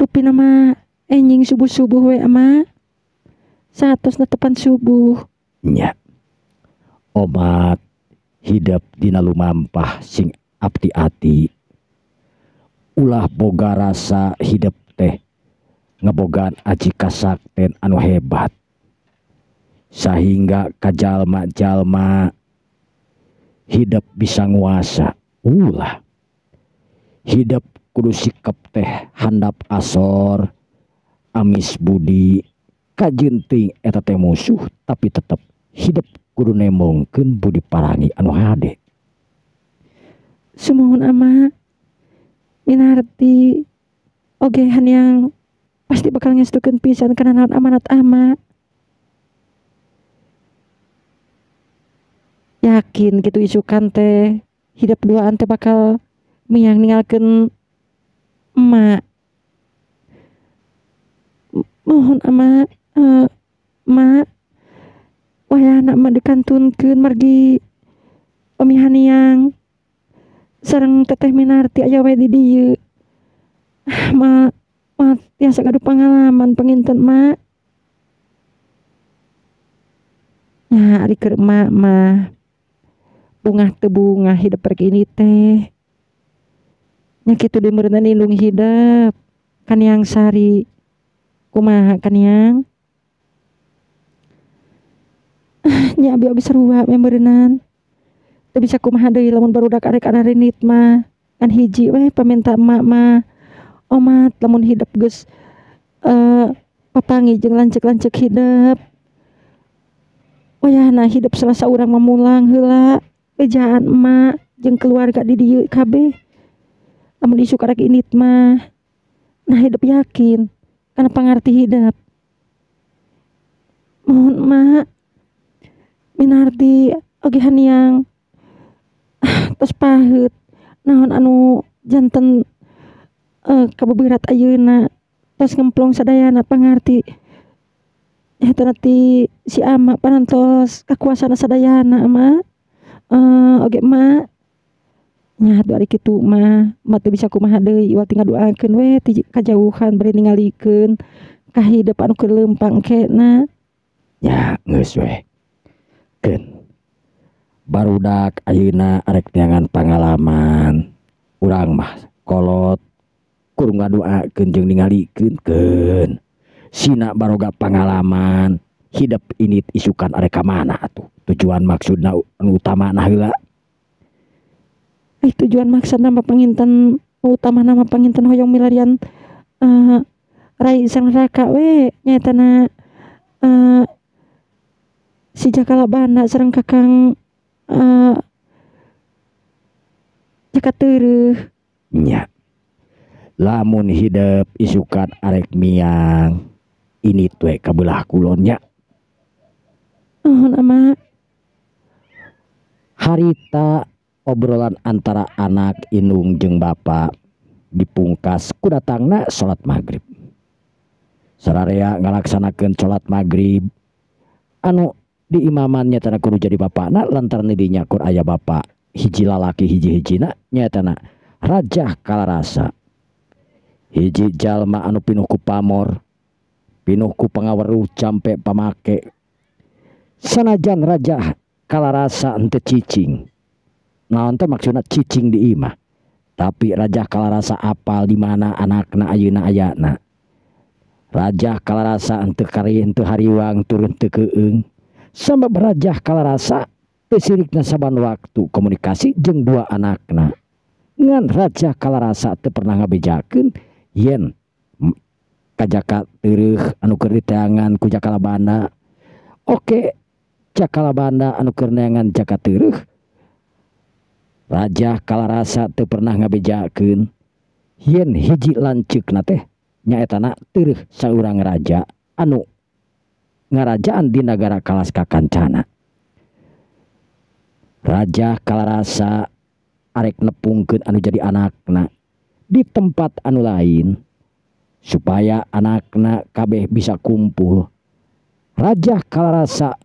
Rupi nama enjing subuh-subuh we ama, saatosna tepan subuh. Nya, omat hidup dina lumampah sing abdi ati, ulah boga rasa hidup teh ngebogaan aji kasakten anu hebat, sehingga kajalma-jalma hidup bisa nguasa. Ulah hidup kudu sikap teh handap asor, amis budi, kajenting eta teh musuh, tapi tetep hidup kudu nembongkeun budi parangi anu hade. Sumuhun ama, Minarti oge Haniang pasti bakal ngestukeun pisan kana naon amanat ama. Yakin gitu isukan teh hidup duaan teh bakal miang ninggalkeun emak. Mohon ama, mak, wayahna emak dikantunkeun margi Omi Haniang sareng Teteh Minarti aya wae di dieu. Mak tiasa gaduh pengalaman penginten mak. Ya ari keur emak mah bungah teu bungah hidup pergi ini teh. Nya kitu deui meureunna lindung hidup Kaniang Sari. Kumaha Kaniang? Nya abi sarua we meureunan. Teu bisa kumaha deui lamun barudak arek arinit mah. Kan hiji we paminta emak mah. Omat lamun hidup geus papangi jeung lancek-lancek hidup. Wayahna hidup salasa urang memulang heula ejaan emak jeung keluarga di dieu kabeh. Lamun isu karek init mah nah hidup yakin kana pangarti hidup. Mohon mak, Minarti oge Haniang tos paheut naon anu janten kabeberat ayeuna tos ngemplong sadayana pangarti eta ti si ama panantos kakuasana sadayana ama. Oge emak nya atuh ari kitu mah teu bisa kumaha deui ulah tinggal doakeun we ti kajauhan bari ningalikeun ka hidup anu keur leumpang kena. Ya geus we, barudak ayeuna arek neangan pangalaman urang mah kolot kudu ngadoakeun jeung ningalikeun sina baroga pangalaman hidup ini isukan arek ka mana atuh tujuan maksudna anu utama heula. Tujuan maksudna mah panginten utama nama panginten hoyong milarian rai sang raka we nyatana si Jakalabanda sareng Kakang Jaka Teueuh nya. Lamun hidup isukan arek miang ini tue kabelah kulonnya nama harita obrolan antara anak indung jeung bapak dipungkas ku datangna salat maghrib. Sararea ngalaksanakeun salat maghrib anu di imaman nyatana kudu jadi bapakna lantaran didinya kur aya bapak hiji lalaki hiji-hijina nyatana Rajah Kalarasa. Hiji jalma anu pinuh ku pamor, pinuh ku pangaweruh campe pamake. Sanajan Rajah Kalarasa henteu cicing. Naon teh maksudna cicing di imah. Tapi Rajah Kalarasa apal di mana anakna ayeuna ayana. Rajah Kalarasa henteu kari henteu hariwang turun teu keueung. Sabab Rajah Kalarasa teu sirikna saban waktu komunikasi jeung dua anakna. Ngan Rajah Kalarasa teu pernah ngabejakeun yen ka Jaka Teueuh anu keur diteangan ku Jakalabanda. Oke, Jakalabanda anu keur neangan Jaka Teueuh. Rajah Kalarasa teu pernah ngabejakeun yen hiji lanceukna teh nyaetana Teueuh saurang raja anu ngarajaan di nagara Kalaska Kancana. Rajah Kalarasa arek nepungkeun anu jadi anakna di tempat anu lain supaya anakna kabeh bisa kumpul. Rajah Kalarasa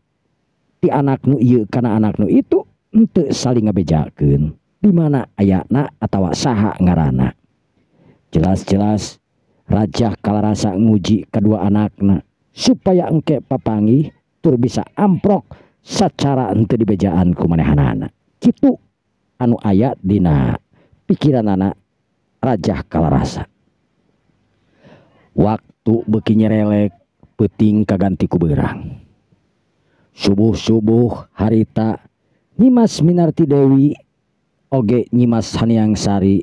ti anak nu ieu kana anak nu itu henteu saling ngabejakeun di mana ayana atawa saha ngaranna. Jelas-jelas Rajah Kalarasa nguji kedua anakna supaya engke papanggih tur bisa amprok sacara henteu dibejaan ku manehanana. Kitu anu aya dina pikiranana Rajah Kalarasa. Waktu beuki nyerelek peuting kaganti ku beurang. Subuh-subuh harita Nyimas Minarti Dewi oge Nyimas Haniang Sari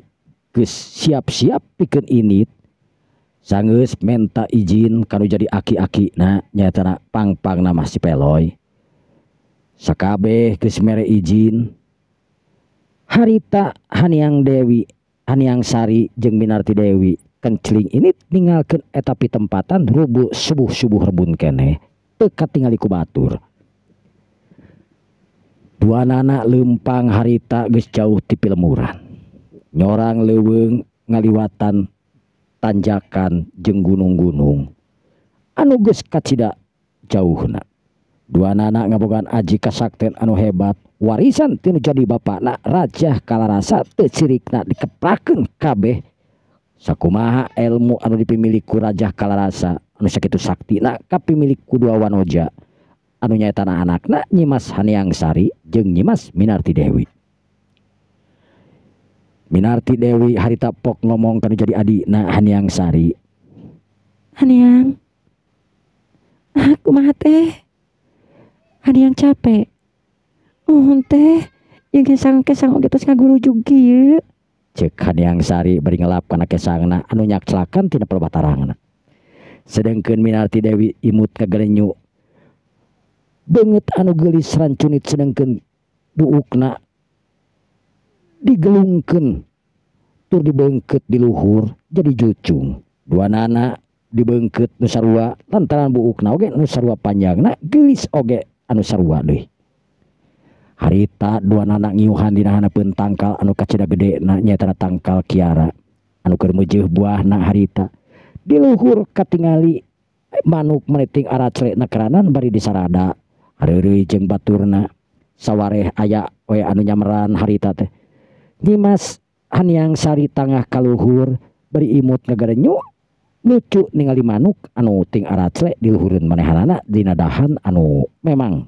geus siap-siap pikeun init sanggeus menta izin kanu jadi aki-akina nyatana pangpangna mah si Peloy. Sakabeh geus mere izin. Harita Haniang Dewi, Haniang Sari jeung Minarti Dewi kencling ini ninggalkeun eta pitempatan rubuh subuh-subuh rebun keneh teu katingali ku batur. Duanana leumpang harita geus jauh ti pilemuran. Nyorang leuweung ngaliwatan tanjakan jeung gunung-gunung anu geus kacida jauhna. Duanana ngabogaan aji kasakten anu hebat warisan tinu jadi bapakna Rajah Kalarasa teu cirikna dikeprakeun kabeh sakumaha ilmu anu dipimilik ku Rajah Kalarasa anu sakitu saktina kapimilik ku dua wanoja anu nyaetana anakna Nyimas Haniang Sari jeung Nyimas Minarti Dewi. Minarti Dewi harita pok ngomong kanu jadi adina Haniang Sari. Haniang, kumaha teh? Haniang capek. Teh, yang kesang oge tos ngagurujug kieu. Ceuk Haniang Sari bari ngelap kana kesangna anu nyak celakan tina pelobatarangna. Sedengkeun Minarti Dewi imut kagelenyu. Beungeut anu geulis rancunit sedengkeun buukna digelungkeun tur dibeungkeut di luhur jadi jucung. Duanana dibeungkeut nu sarua lantaran buukna oge nu sarua panjangna geulis oge anu sarua deui. Harita duanana ngiuhan dina hanapeun tangkal anu kacida gedena nyaeta tangkal kiara anu keur meujeuh buahna harita. Di luhur katingali manuk meneting araclena keranan bari disarada hareureuy jeung baturna. Sawareh aya we anu nyameran harita teh. Nyimas Haniang Sari tangah kaluhur bari imut ngagarenyu lucu ningali manuk anu ting aracle di luhureun manehanana dina dahan anu memang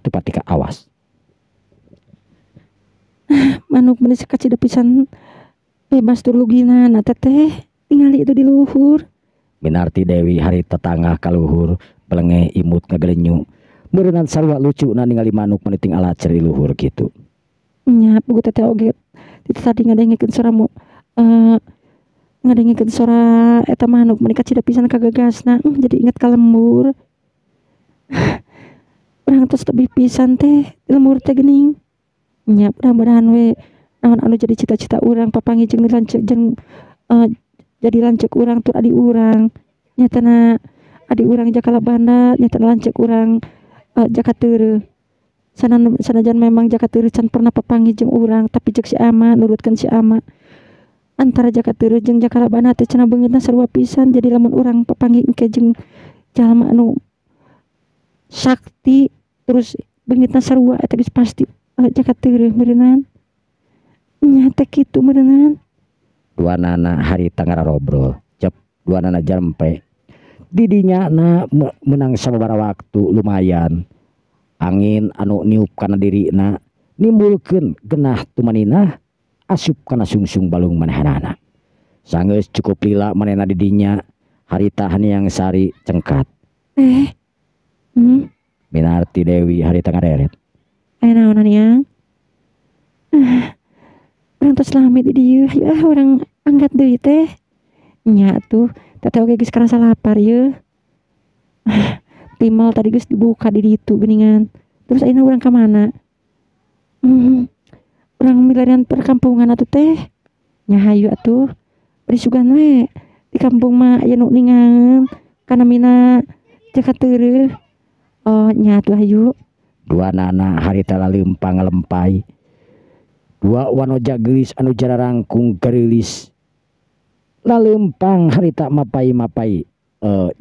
teu patika awas. Manuk meni sakacida pisan bebas turlugina na teteh tingali itu di luhur. Minarti Dewi hari tetangah kaluhur belenge imut ngaglenyu meureunnan sarua lucu ningali manuk meniting alacer di luhur gitu. Nya pugu teteh oge itu tadi ngadengikeun suara ngadengikeun suara eta manuk meni kacida pisan kagagasna jadi inget ka lembur. Urang tos tebih pisan teh di lembur teh geuning. Nya mudah-mudahan we naon anu jadi cita-cita urang papangi jeung dilanceuk jeung jadi lanceuk urang tur adi urang. Nyatana adi urang jakala banda nyatana lanceuk urang jaka teureuh. Sanajan memang jaka teureuh can pernah papangi jeung urang tapi ceuk si ama nurutkeun si ama. Antara jaka teureuh jeung jakala banda teh cenah beungeutna sarua pisan jadi lamun urang papangi engke jeung jalma anu sakti terus beungeutna sarua eta geus pasti jaka teureuh meureunnan. Nya teh kitu meureunnan. Duanana harita ngararobrol cep duanana jarempe didinya na menang sababaraha waktu lumayan angin anu niup kana dirina nimbulkeun genah tumanina asup kana sungsung balung manehanana sanggeus cukup lila manehna didinya harita Haniang Sari cengkat Minarti Dewi harita ngareret Naon Haniang urang tos lami di dieu ya urang angkat deui teh. Nya tuh teteh oge geus karasa lapar yeuh. Timal tadi geus dibuka di ditu geuningan. Terus ayeuna urang ka mana? Urang milarian perkampungan atuh teh. Nya hayu atuh. Bari sugan we. Di kampung mah aya nu ningan kana mina jaka teureuh. Oh nya atuh hayu. Duanana harita laleumpang ngalempai. Dua wanoja gelis anu jararangkung gerilis laleumpang harita mapai-mapai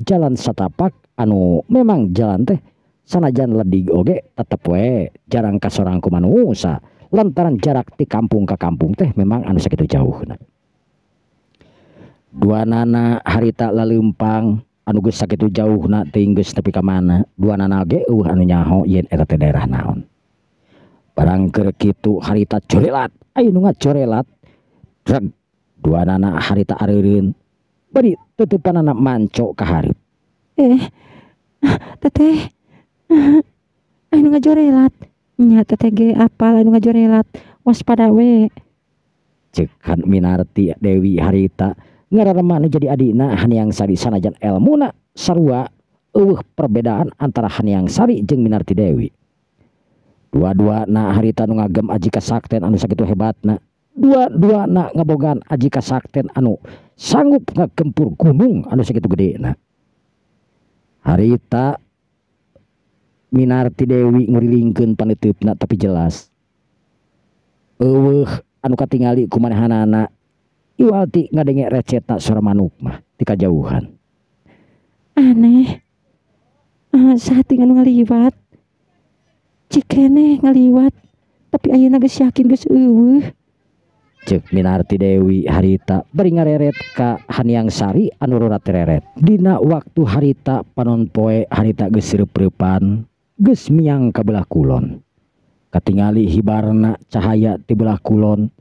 jalan satapak anu memang jalan teh sanajan ledig oge tetep we jarang kasorang ku manusa lantaran jarak ti kampung ka kampung teh memang anu sakitu jauhna. Duanana harita laleumpang anu geus sakitu jauhna teuing geus nepi ka mana duanana ge anu nyaho yen eta teh daerah naon. Barang keur kitu harita corelat aya nu ngacorelat drag duanana harita areureun bari teutepanana manco ka hareup. Teteh aya nu ngajorelat. Nya teteh ge apal aya nu ngajorelat waspada we. Ceuk Minarti Dewi harita ngararema nu jadi adina Haniang Sari sanajan elmuna sarua eueuh perbedaan antara Haniang Sari jeung Minarti Dewi. Dua-duana harita nu ngagem aji kasakten anu sakitu hebatna. Dua-duana ngabogaan aji kasakten anu sanggup ngagempur gunung anu sakitu gedena. Harita Minarti Dewi ngurilingkeun paneteupna tapi jelas. Eueuh anu katingali ku manehanana iwalti ngadenge recetna suara manuk mah ti kajauhan. Aneh. Saeuting anu ngaliwat. Cikene ngaliwat tapi ayeuna geus yakin geus eueuh. Ceuk Minarti Dewi harita bari ngareret ka Haniang Sari anu rora tereret. Dina waktu harita panon poe harita geus sireup-reupan geus miang ka belah kulon. Katingali hibarna cahaya ti belah kulon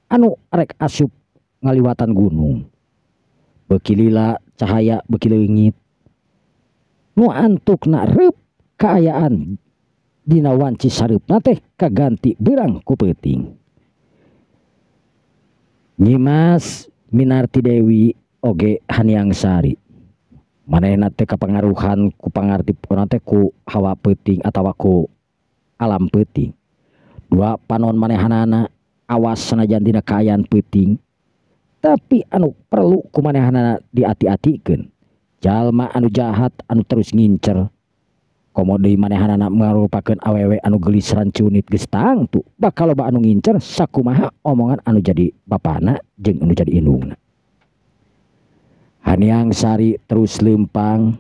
anu arek asup ngaliwatan gunung. Beuki lila cahaya beuki leungit. Nu antukna reup kaayaan dina wanci sareupna teh kaganti beurang ku peuting. Nyimas Minarti Dewi oge Haniang Sari. Manehna teh kapangaruhan ku pangartipna teh ku hawa peuting atawa ku alam peuting. Dua panon manehanana awas sanajan dina kaayaan peuting. Tapi anu perlu ku manehanana diati-atikeun. Jalma anu jahat anu terus ngincer komo deui manehanana ngarupakeun awewe anu gelis rancunit geus tangtu bakal loba anu ngincer sakumaha omongan anu jadi bapana jeung anu jadi indungna. Haniang Sari terus leumpang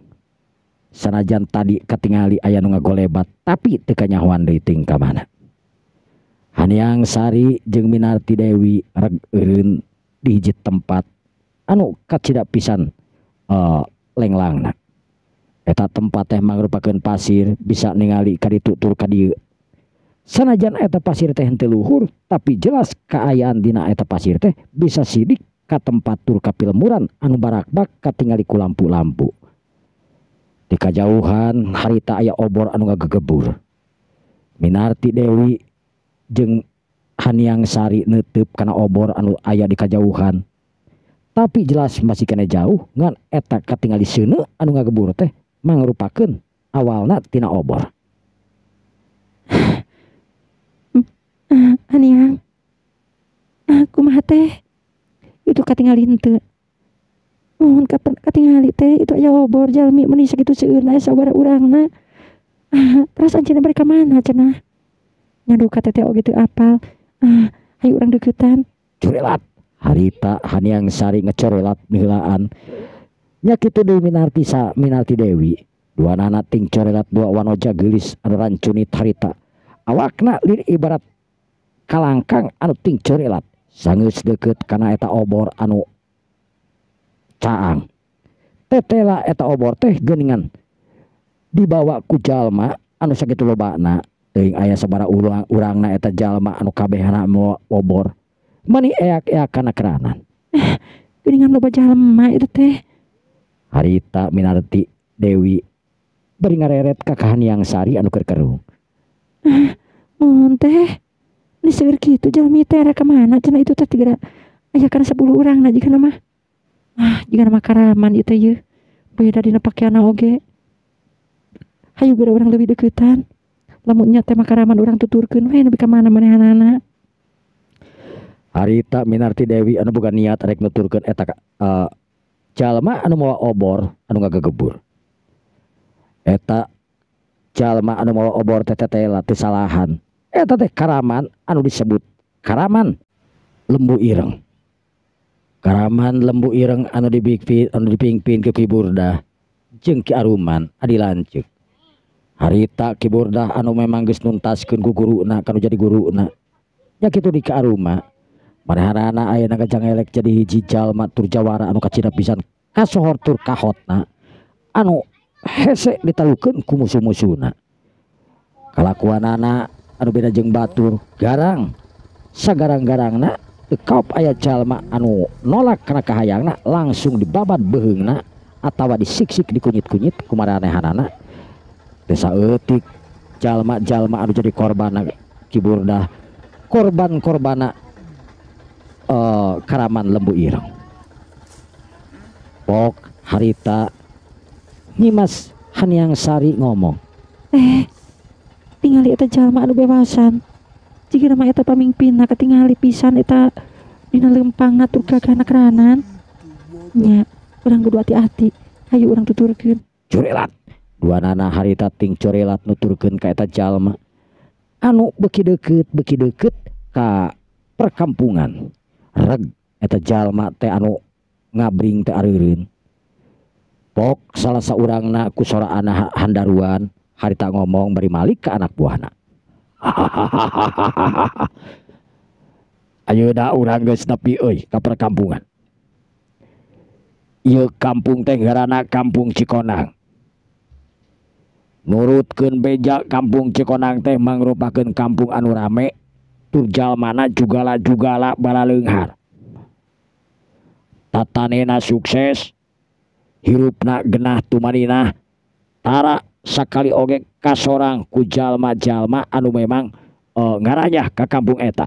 sanajan tadi katingali aya nu ngagolebat tapi teu kanyahoan deui teuing ka mana. Haniang Sari jeung Minarti Dewi reg eureun di hiji tempat anu kacida pisan lenglangna. Eta tempat teh mangrupakeun pasir bisa ningali ka ditu tur ka dieu. Sanajan eta pasir teh henteu luhur tapi jelas kaayaan dina eta pasir teh bisa sidik ka tempat tur kapilmuran anu barak-bak katingali ku lampu-lampu. Di kajauhan harita aya obor anu ngagegebur. Minarti Dewi jeung Haniang Sari neuteup kana obor anu aya di kajauhan. Tapi jelas masih kena jauh ngan eta katingali seuneu anu ngagebur teh mangrupakeun awalna tina obor. Haniang, kumaha teh? Itu katingali henteu. Mohon katingali teh itu aya obor jalmi meuni sakitu seueurna sabaraha urangna. Terus anjeunna bari ka mana cenah? Nyandu ka teteh oge teu apal. Hayu urang deukeutan. Corelat. Harita Haniang Sari ngecorelat miheulaan. Nya kitu deui Minarti Dewi. Duanana ting corelat dua wanoja geulis anu rancunit harita. Awakna lir ibarat kalangkang anu ting corelat. Sangeus deukeut kana eta obor anu caang. Tetela eta obor teh geuningan dibawa ku jalma anu sakitu lobana. Teuing aya sabaraha urangna eta jalma anu kabehna mawa obor. Mani eak-eak kana keranan. Geuningan loba jalma itu teh. Harita Minarti Dewi bari ngareret ka Haniang Sari anu keur-kerung. Mohon teh. Ini seueur kitu jalmi teh arah ka mana cenah itu teh tigara aya kana 10 urangna jigana mah. Jigana mah karaman ieu teh yeuh. Beda dina pakeanna oge. Hayu geura urang leuwih deukeutan. Lamun nya teh mah karaman urang tuturkeun we nepi ka mana manehanana. Harita Minarti Dewi anu boga niat rek nuturkeun eta jalma anu mawa obor anu ngagegebur. Eta jalma anu mawa obor teh tetela teu salahan. Eta teh karaman anu disebut karaman lembu ireng. Karaman lembu ireng anu dipingpin ke Ki Burdah jeung Ki Aruman adi lanceuk. Harita Ki Burdah anu memang geus nuntaskeun ku guruna kanu jadi guruna. Nya kitu di Ki Aruma. Manehanana ayeuna ngajangelek jadi hiji jalma tur jawara anu kacidap pisan kasohor tur kahotna anu hese ditalukeun ku musuh-musuhna. Kalakuanana anu beda jeung batur garang sagarang-garangna tekop aya jalma anu nolak kana kahayangna langsung dibabad beheungna atawa disiksik dikunyit-kunyit ku maranehanana. Teu saeutik jalma-jalma anu jadi korbanna Ki Burdah korban-korbanna karaman lembu ireng. Pok harita nyimas Haniang Sari ngomong. Tingali eta jalma anu bebasan. Jigana mah eta pamingpinna katingali pisan eta dina lempangna tur gagahna keranan. Nya, urang kudu hati-hati. Hayu urang tuturkeun. Corelat. Duanana harita ting corelat nuturkeun ka eta jalma anu beuki deukeut ka perkampungan. Reg eta jalma teh anu ngabring teh areureun. Pok salah saurangna ku soraana handaruan harita ngomong bari malik ke anak buahna. Ayeuna urang geus nepi euy ka perkampungan. Ieu kampung teh ngaranna Kampung Cikonang. Nurutkeun beja Kampung Cikonang teh mangrupakeun kampung anu rame tur jalmana jugala balaleunghar. Tatanena sukses, hirupna genah tumaninah, tara sakali oge kasorang ku jalma-jalma anu memang ngaranyah ka kampung eta.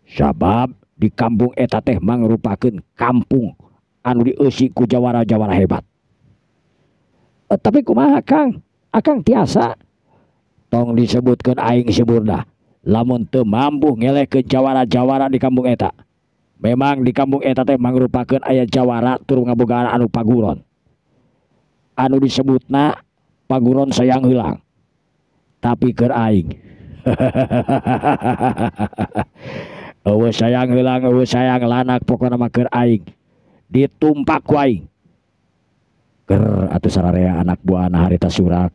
Sabab di kampung eta teh mangrupakeun kampung anu dieusi ku jawara-jawara hebat. Tapi kumaha Kang? Akang tiasa tong disebutkeun aing si Burdah. Lamun teu mampu ngelehkeun jawara-jawara di kampung eta. Memang di kampung eta teh mangrupakeun aya jawara tur ngabogaan anu paguron. Anu disebutna paguron sayang hilang. Tapi keur aing. Eueuh sayang hilang, eueuh sayang lanak pokona mah keur aing. Ditumpak ku aing. Ker atuh sararea anak buahna harita surak.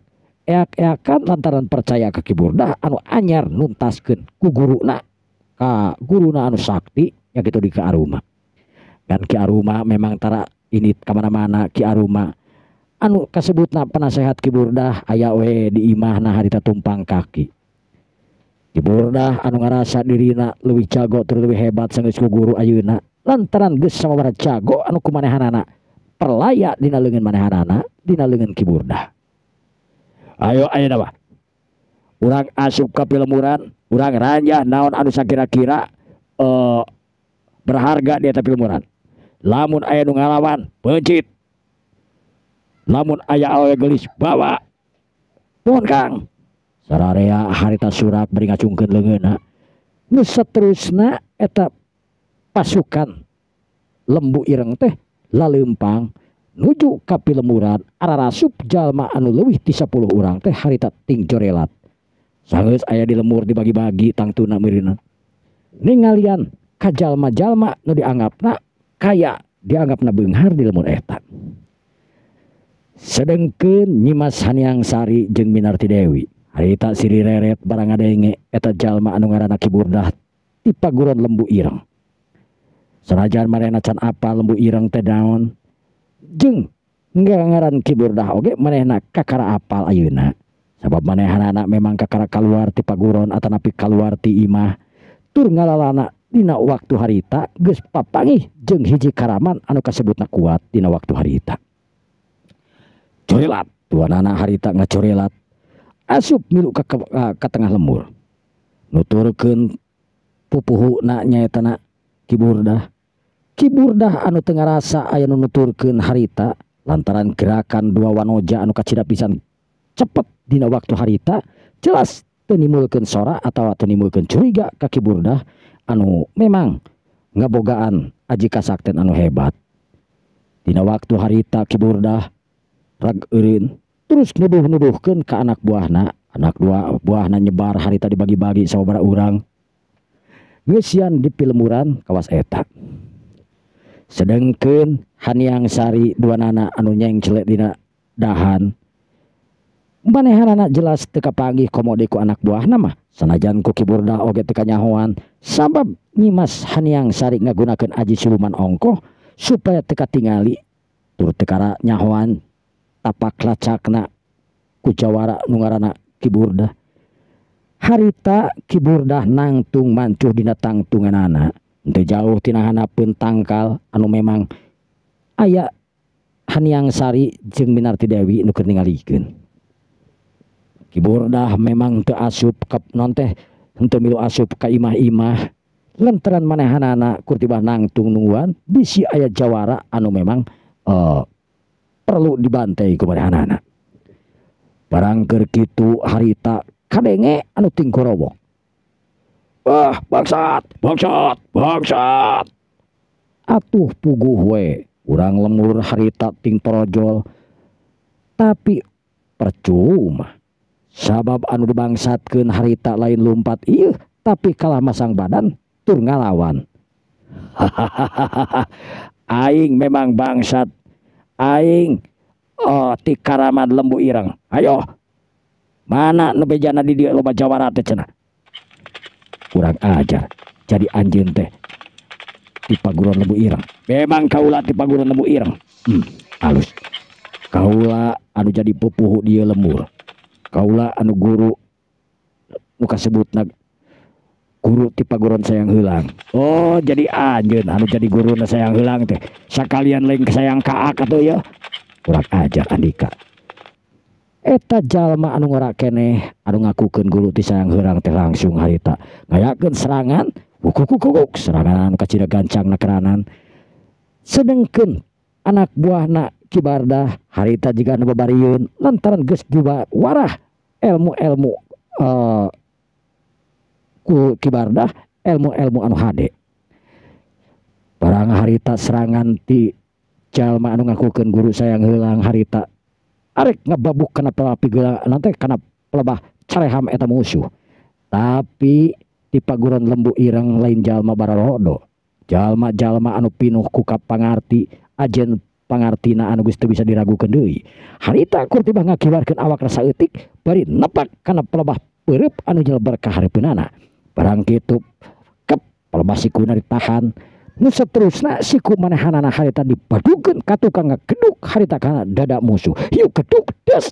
Eak-eakan lantaran percaya ke Ki Burdah anu anyar nuntaskeun ku guruna ka guruna anu sakti nya kitu di Ki Aruma. Dan Ki Aruma memang tara ini kamana-mana Ki Aruma anu kasebutna penasehat Ki Burdah aya we di imahna harita tumpang kaki. Kiburdah anu ngarasa dirina leuwih jago tur leuwih hebat sanggeus ku guru ayeuna lantaran geus sababaraha jago anu kumanehanana perlaya dina leungeun manehanana dina leungeun Kiburdah. Ayo ayeuna mah urang asup ka pilemuran, urang ranjah naon anu sakira-kira berharga di eta pilemuran. Lamun aya nu ngalawan pencit, lamun aya awewe geulis bawa. Pohon Kang sararea harita surak beri ngacungkeun leungeunna. Nu saterusna eta pasukan lembu ireng teh laleumpang nuju ka pilemuran ararasup jalma anu leuwih ti 10 urang teh harita ting jorelat. Sanggeus aya di lemur dibagi-bagi tangtuna meurina. Ningalian ka jalma-jalma nu dianggapna kaya, dianggapna beunghar di lemur eta. Sedengkeun Nyimas Haniang Sari jeung Minarti Dewi harita siri reret barang ngadenge eta jalma anu ngaranna Kiburdah ti paguron lembu ireng. Sanajan manehna can apal lembu ireng teh naon jeung ngaran Kiburdah oge manehna kakara apal ayeuna. Sabab manehanana memang kakara kaluar ti paguron atanapi kaluar ti imah tur ngalalana dina waktu harita geus papangih jeung hiji karaman anu kasebutna kuat dina waktu harita. Corelat tuanana harita ngacorelat asup milu ka tengah lembur nuturkeun pupuhuna nyaetana Kiburdah. Kiburdah anu teu ngarasa aya nu nuturkeun harita lantaran gerakan dua wanoja anu kacida pisan cepet dina waktu harita jelas teu nimulkeun sora atawa teu nimulkeun curiga ka Kiburdah anu memang ngabogaan aji kasakten anu hebat. Dina waktu harita Kiburdah rag eureun terus nuduh-nuduhkeun ka anak buahna nyebar harita dibagi-bagi sababaraha urang geus sian di pilemuran kawas eta. Sedengkeun Haniang Sari duanana anu nyengcelek dina dahan manehanana jelas teu kapanggih komode ku anak buahna mah sanajan ku Kiburdah oge teu kanyahoan sabab Nyimas Haniang Sari ngagunakeun aji siluman ongkoh supaya teu katingali tur teu nyahoan tapak lacakna ku jawara nu ngaranna Kiburdah. Harita Kiburdah nangtung mancuh dina tangtunganana teu jauh tina hanapeun tangkal anu memang aya Haniang Sari jeung Minarti Dewi nu keur ningalikeun. Kiburdah memang teu asup ka non teh henteu milu asup ka imah-imah lantaran manehanana kurtibah nangtung nungguan bisi aya jawara anu memang perlu dibantai ku manehanana. Barang keur kitu harita kadenge anu ting gorowok. Wah, bangsat. Atuh puguh we, urang lemur harita ting torojol. Tapi percuma. Sabab anu dibangsatkeun harita lain lumpat ieu, tapi kalah masang badan tur ngalawan. Aing memang bangsat. Aing ti karaman lembu ireng. Ayo. Mana nu bejana di dieu loba jawara teh cenah. Kurang ajar. Jadi anjeun teh ti paguron lembu ireng. Memang kaula ti paguron lembu ireng. Alus. Kaula anu jadi pupuhu dieu lemur. Kaula anu guru nu kasebutna guru ti paguron sayang heulang. Oh, jadi anjeun anu jadi guruna sayang heulang teh. Sakalian lain sayang kaak atuh ya. Kurang ajar Andika. Eta jalma anu ngora keneh anu ngakukeun guru ti sayang heulang teh langsung harita ngayakeun serangan kukuk serangan anu kacida gancangna keranan. Sedengkeun anak buahna Kiburdah harita jiga anu babarieun lantaran geus diwarah ilmu-ilmu ku Kiburdah ilmu-ilmu anu hade. Barang harita serangan ti jalma anu ngakukeun guru sayang heulang harita arek ngababuk kana pelapi geula nanti kana pelebah careham eta musuh. Tapi ti paguron lembu ireng lain jalma bararodo. Jalma-jalma anu pinuh ku kapangarti ajen pangartina anu geus teu bisa diragukeun deui. Harita kurtibah ngakiwarkeun awak rasa eutik bari nepak kana pelebah peureub anu nyelebar ka hareupeunana. Barang kitu kep pelebah sikuna ditahan. Nu saterusna siku manehanana harita dipadukeun ka tukang ngakeduk harita kana dada musuh. Hiu keduk des.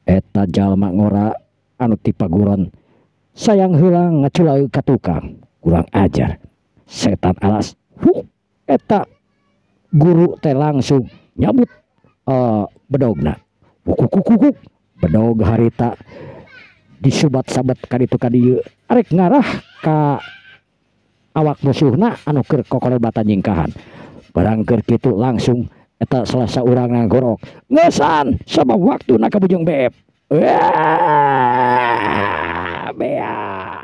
Eta jalma ngora anu ti paguron sayang heula ngaculau ka tukang kurang ajar setan alas eta guru teh langsung nyabut bedogna kukuk bedog harita disubat-sabat ka ditu ka dieu arek ngarah ka awak musuhna anu keur kokolebatan nyingkahan barang keur kitu langsung eta salah saurang nagorok ngesan sama waktu nak kabujung beep bea